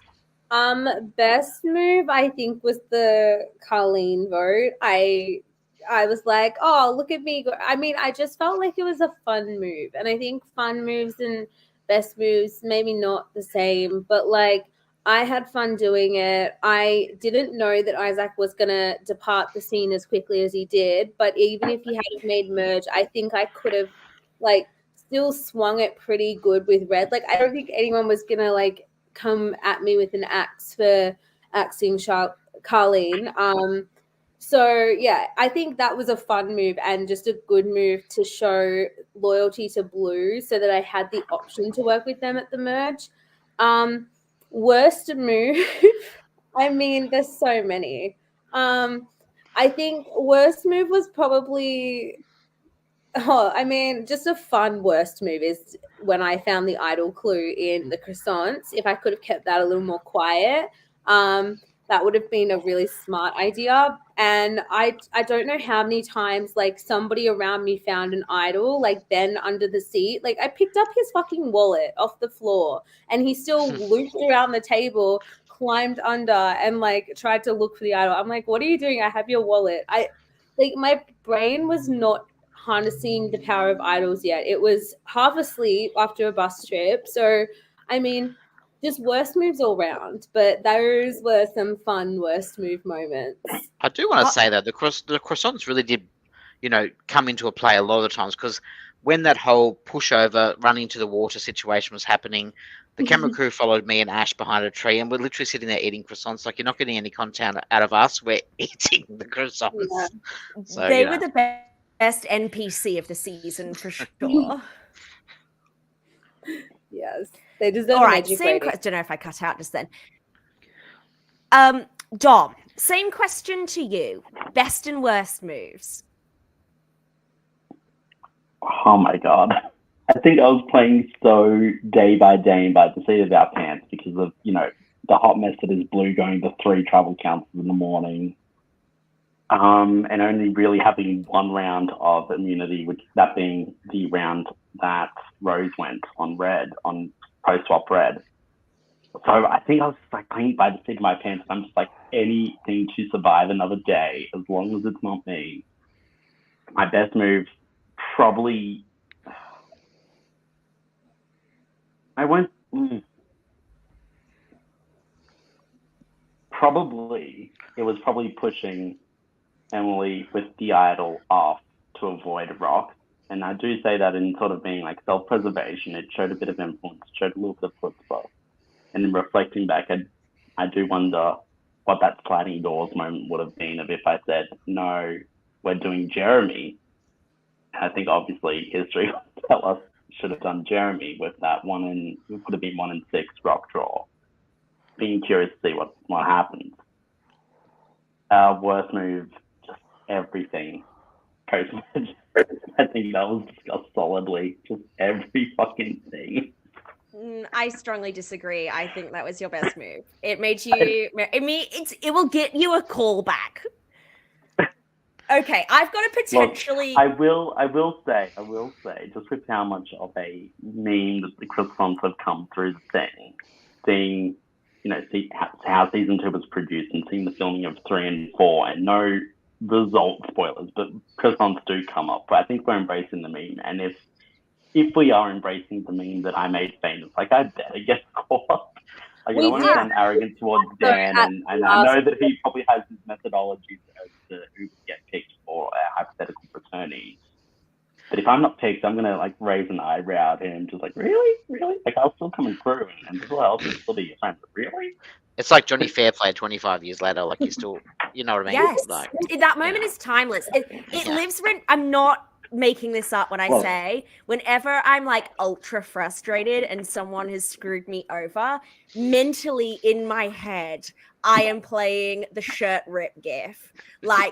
Best move, I think, was the Colleen vote. I was like, oh, look at me. I mean, I just felt like it was a fun move. And I think fun moves and best moves, maybe not the same, but like, I had fun doing it. I didn't know that Isaac was going to depart the scene as quickly as he did. But even if he had made merge, I think I could have like still swung it pretty good with Red. Like, I don't think anyone was going to like come at me with an axe for axing Carleen. So yeah, I think that was a fun move and just a good move to show loyalty to Blue, so that I had the option to work with them at the merge. Worst move. I mean, there's so many. I think worst move was probably. Oh, I mean, just a fun worst move is when I found the idol clue in the croissants. If I could have kept that a little more quiet, that would have been a really smart idea. And I don't know how many times like somebody around me found an idol like Ben under the seat. Like I picked up his fucking wallet off the floor, and he still looped around the table, climbed under, and like tried to look for the idol. I'm like, what are you doing? I have your wallet. My brain was not harnessing the power of idols yet. It was half asleep after a bus trip. So, I mean, just worst moves all round. But those were some fun worst move moments. I do want to say that the croissants really did, come into a play a lot of the times, because when that whole pushover, running into the water situation was happening, the camera crew followed me and Ash behind a tree, and we're literally sitting there eating croissants. Like, you're not getting any content out of us. We're eating the croissants. Yeah. So, they were the best NPC of the season for sure. Yes, they deserve. All right, same question. Don't know if I cut out just then. Dom, same question to you. Best and worst moves. Oh my god. I think I was playing so day by day by the seat of our pants because of, the hot mess that is Blue going to 3 travel councils in the morning. And only really having one round of immunity, which that being the round that Rose went on red, on post-swap red. So I think I was just like playing by the seat of my pants. I'm just like, anything to survive another day, as long as it's not me. My best move, probably... It was probably pushing Emily with the idol off to avoid Rock. And I do say that in sort of being like self-preservation. It showed a bit of influence, showed a little bit of chutzpah. And in reflecting back, I do wonder what that sliding doors moment would have been if I said, no, we're doing Jeremy. And I think obviously history will tell us should have done Jeremy with that it would have been 1 in 6 Rock draw. Being curious to see what happens. Worst move, just everything. I think that was discussed solidly. Just every fucking thing. I strongly disagree. I think that was your best move. It made you. It will get you a call back. Okay, I've got to potentially. Look, I will say, just with how much of a meme that the croissants have come through the thing, seeing, see how season 2 was produced and seeing the filming of 3 and 4, and no result spoilers, but croissants do come up. But I think we're embracing the meme, and if we are embracing the meme that I made famous, like, I better get caught. Like, I don't want to sound arrogant towards Dan, and I know that he probably has his methodologies as to who would get picked for a hypothetical fraternity. But if I'm not picked, I'm going to, like, raise an eyebrow at him, just like, really? Like, I'll still come through, and people else will still be your friends. Really? It's like Johnny Fairplay 25 years later, like, you still, you know what I mean? Yes, like, that moment is timeless. It lives rent. I'm not making this up when I say, whenever I'm like ultra frustrated and someone has screwed me over, mentally in my head, I am playing the shirt rip gif. Like,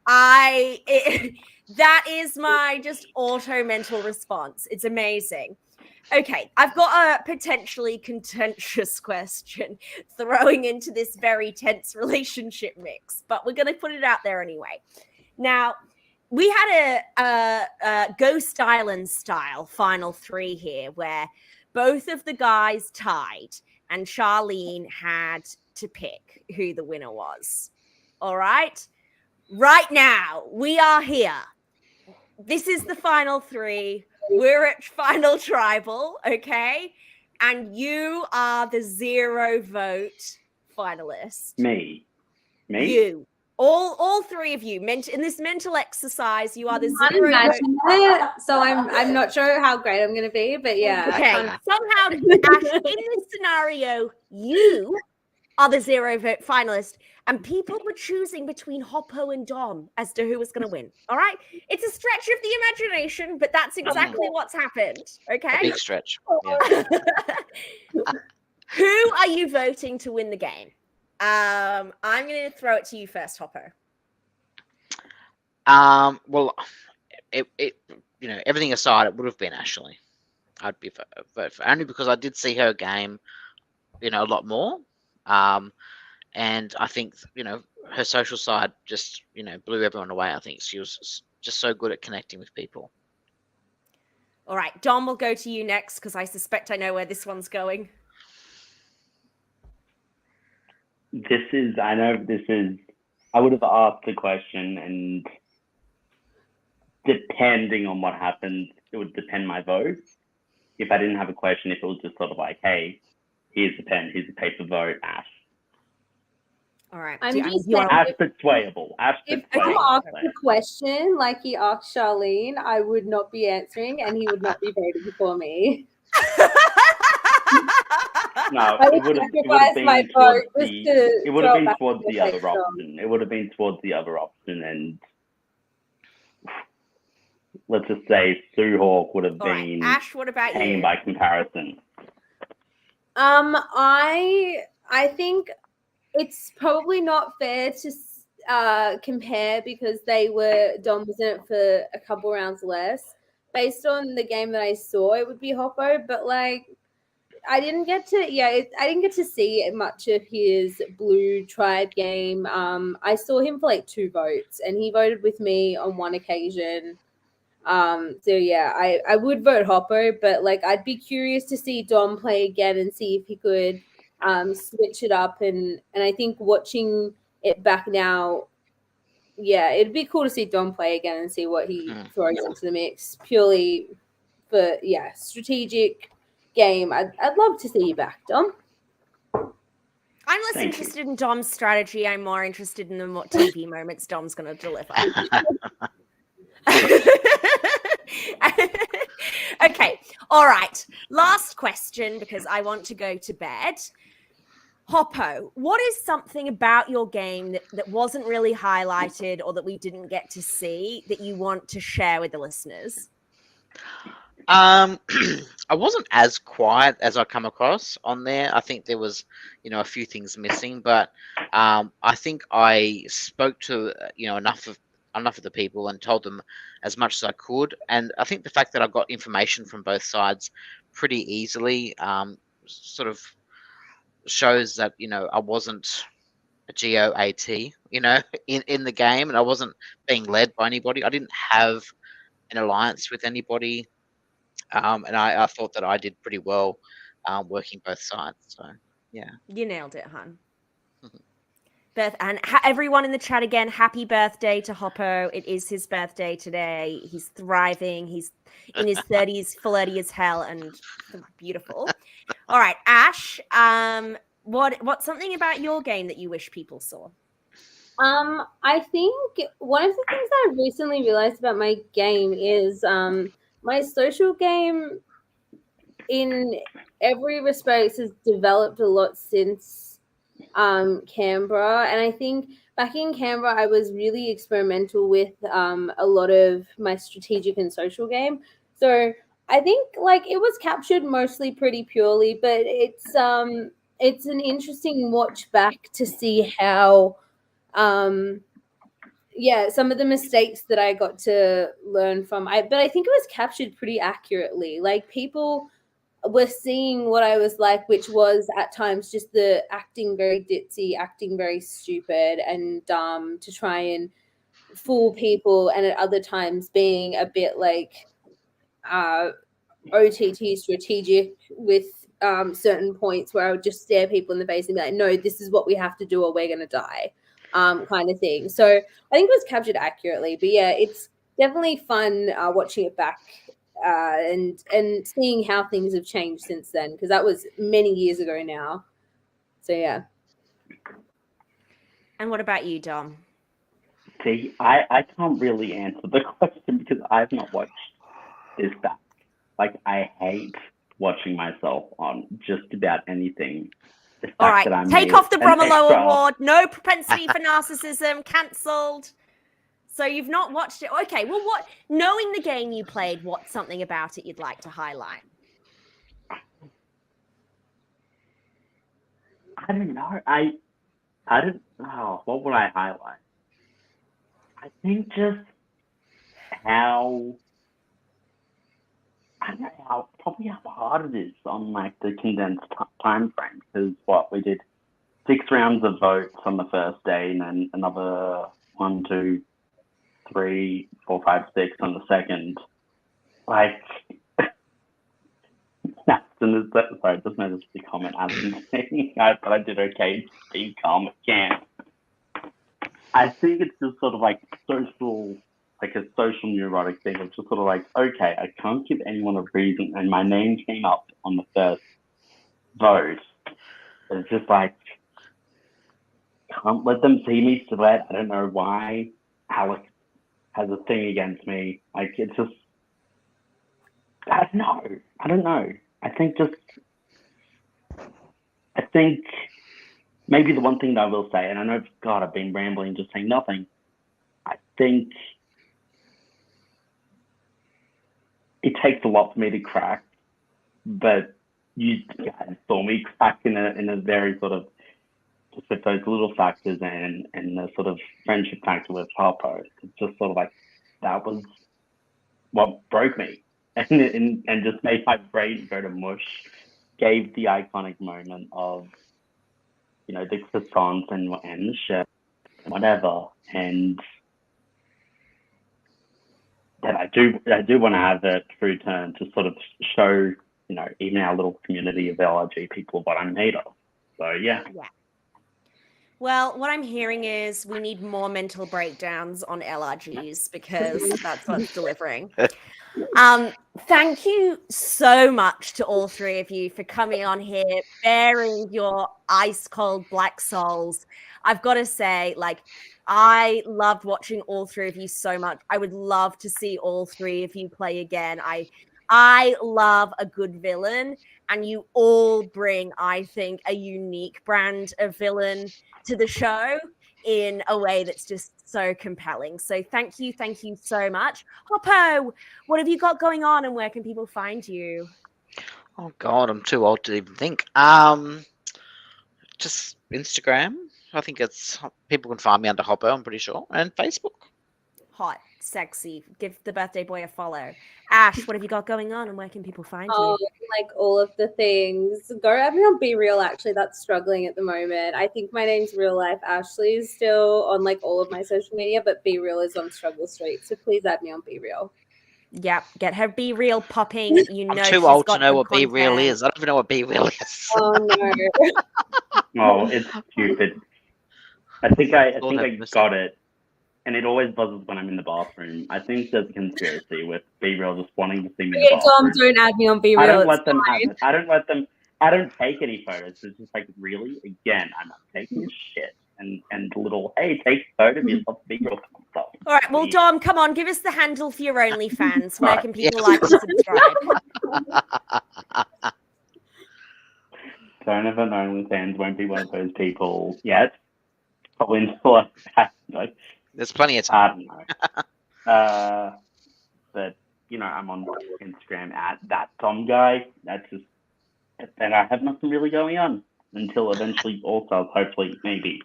that is my just auto mental response. It's amazing. Okay, I've got a potentially contentious question throwing into this very tense relationship mix, but we're going to put it out there anyway. Now, we had a Ghost Island style final 3 here where both of the guys tied and Charlene had to pick who the winner was. All right? Right now, we are here. This is the final 3. We're at final tribal, okay? And you are the 0 vote finalist. Me? You. All 3 of you. In this mental exercise, you are the 0 vote. So I'm not sure how great I'm going to be, but yeah. Okay. Somehow, Ash, in this scenario, you are the 0 vote finalists, and people were choosing between Hoppo and Dom as to who was going to win. All right, it's a stretch of the imagination, but that's exactly what's happened. A Okay, big stretch. Yeah. who are you voting to win the game? I'm going to throw it to you first, Hoppo. Well, it you know, everything aside, it would have been Ashley. I'd be vote for only because I did see her game, you know, a lot more. And I think, you know, her social side just, you know, blew everyone away. I think she was just so good at connecting with people. All right, Dom, will go to you next because I suspect I know where this one's going. I would have asked the question, and depending on what happened, it would depend my vote. If I didn't have a question, if it was just sort of like, hey, here's the pen, here's the paper, vote Ash. All right. I'm just saying, Ash persuadable. if Tom asked the question like he asked Charlene, I would not be answering, and he would not be voting for me. No, I it would have been towards the other option. It would have been towards the other option, and let's just say Sue Hawk would have been Ash, what about tame you? by comparison. I think it's probably not fair to compare because Dom was in it for a couple rounds less. Based on the game that I saw, it would be Hoppo, but like I didn't get to see much of his Blue Tribe game. I saw him for like 2 votes, and he voted with me on one occasion. So yeah, I would vote Hoppo, but like I'd be curious to see Dom play again and see if he could switch it up, and I think watching it back now, yeah, it'd be cool to see Dom play again and see what he throws into the mix purely for strategic game. I'd love to see you back, Dom. I'm less interested in Dom's strategy. I'm more interested in the what TV moments Dom's going to deliver. Okay. All right. Last question because I want to go to bed. Hoppo, what is something about your game that wasn't really highlighted or that we didn't get to see that you want to share with the listeners? I wasn't as quiet as I come across on there. I think there was, you know, a few things missing, but I think I spoke to, you know, enough of the people and told them as much as I could. And I think the fact that I got information from both sides pretty easily sort of shows that, you know, I wasn't a GOAT, you know, in the game, and I wasn't being led by anybody. I didn't have an alliance with anybody. And I thought that I did pretty well working both sides. So, yeah. You nailed it, hon. And everyone in the chat again, happy birthday to Hoppo. It is his birthday today. He's thriving. He's in his 30s, flirty as hell, and beautiful. All right, Ash, what's something about your game that you wish people saw? I think one of the things that I recently realized about my game is my social game in every respect has developed a lot since Canberra, and I think back in Canberra I was really experimental with a lot of my strategic and social game. So I think like it was captured mostly pretty purely, but it's an interesting watch back to see how some of the mistakes that I got to learn from. But I think it was captured pretty accurately. Like people were seeing what I was like, which was at times just the acting very ditzy, acting very stupid and dumb to try and fool people, and at other times being a bit like OTT strategic with certain points where I would just stare people in the face and be like, no, this is what we have to do or we're going to die, kind of thing. So I think it was captured accurately. But yeah, it's definitely fun watching it back and seeing how things have changed since then, because that was many years ago now. So yeah. And what about you, Dom? See, I can't really answer the question because I've not watched this back. Like, I hate watching myself on just about anything. All right, take off the Bromelo Award. No propensity for narcissism. Cancelled. So you've not watched it. Okay, well, knowing the game you played, what's something about it you'd like to highlight? I don't know. I don't know. What would I highlight? I think just how probably how hard it is on like the condensed time frame, because we did 6 rounds of votes on the first day and then another 1, 2, 3, 4, 5, 6 on the second. Like, sorry, just noticed the comment Aston saying I thought I did okay being calm at camp. I think it's just sort of like a social neurotic thing. It's just sort of like, okay, I can't give anyone a reason, and my name came up on the first vote. But it's just like, can't let them see me select. I don't know why Alex has a thing against me. Like, it's just, I don't know. I think maybe the one thing that I will say, and I know, God, I've been rambling, just saying nothing. I think it takes a lot for me to crack, but you guys saw me crack in a very sort of, just with those little factors and the sort of friendship factor with Hoppo. It's just sort of like, that was what broke me and just made my brain go to mush, gave the iconic moment of, you know, the croissants and the chef and whatever. And then I do want to have a true turn to sort of show, you know, even our little community of LRG people what I'm made of. So yeah. Well, what I'm hearing is we need more mental breakdowns on LRGs, because that's what's delivering. Thank you so much to all three of you for coming on here, bearing your ice cold black souls. I've got to say, like, I loved watching all three of you so much. I would love to see all three of you play again. I love a good villain, and you all bring, I think, a unique brand of villain to the show in a way that's just so compelling. So thank you so much. Hoppo, what have you got going on, and where can people find you? Oh God, I'm too old to even think. Just Instagram. I think it's, people can find me under Hoppo, I'm pretty sure, and Facebook. Hot, sexy. Give the birthday boy a follow. Ash, what have you got going on, and where can people find you? Like all of the things. Go add me on Be Real. Actually, that's struggling at the moment. I think my name's Real Life Ashley is still on like all of my social media, but Be Real is on Struggle Street. So please add me on Be Real. Yep, get her Be Real popping. You know, I'm too old to know what Be Real is. I don't even know what Be Real is. Oh no. Oh, it's stupid. I think I got it, and it always buzzes when I'm in the bathroom. I think there's a conspiracy with Be Real just wanting to see me in the bathroom. Dom, don't add me on Be Real. I don't let them have it. I don't take any photos. It's just like, really? Again, I'm not taking shit. And little, hey, take a photo of yourself, Be Real stuff. All right, well, Dom, come on, give us the handle for your OnlyFans. Where can people like to subscribe? Don't have an OnlyFans, won't be one of those people yet. Probably until I There's plenty of time. I don't know. But, you know, I'm on Instagram at that Tom guy. That's just, and I have nothing really going on until eventually also, hopefully, maybe.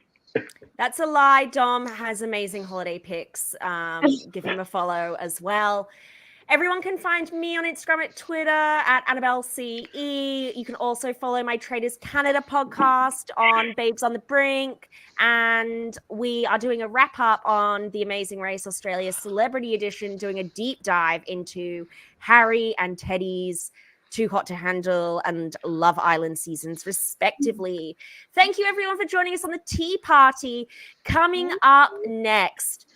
That's a lie. Dom has amazing holiday pics. Give him a follow as well. Everyone can find me on Instagram at Twitter at Annabel CE. You can also follow my Traders Canada podcast on Babes on the Brink. And we are doing a wrap up on the Amazing Race Australia Celebrity Edition, doing a deep dive into Harry and Teddy's Too Hot to Handle and Love Island seasons, respectively. Thank you, everyone, for joining us on the Tea Party. Coming up next,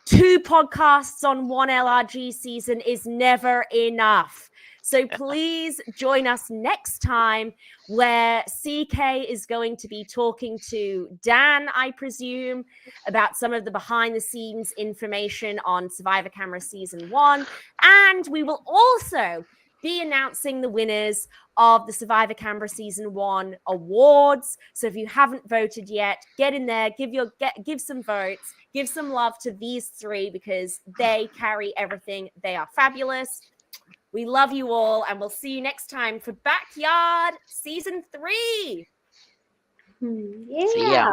2 podcasts on 1 LRG season is never enough. So please join us next time, where CK is going to be talking to Dan, I presume, about some of the behind-the-scenes information on Survivor Camera Season 1. And we will also be announcing the winners of the Survivor Canberra Season 1 awards. So if you haven't voted yet, get in there, give some votes, give some love to these three because they carry everything. They are fabulous. We love you all, and we'll see you next time for Backyard Season 3. Yeah. See ya.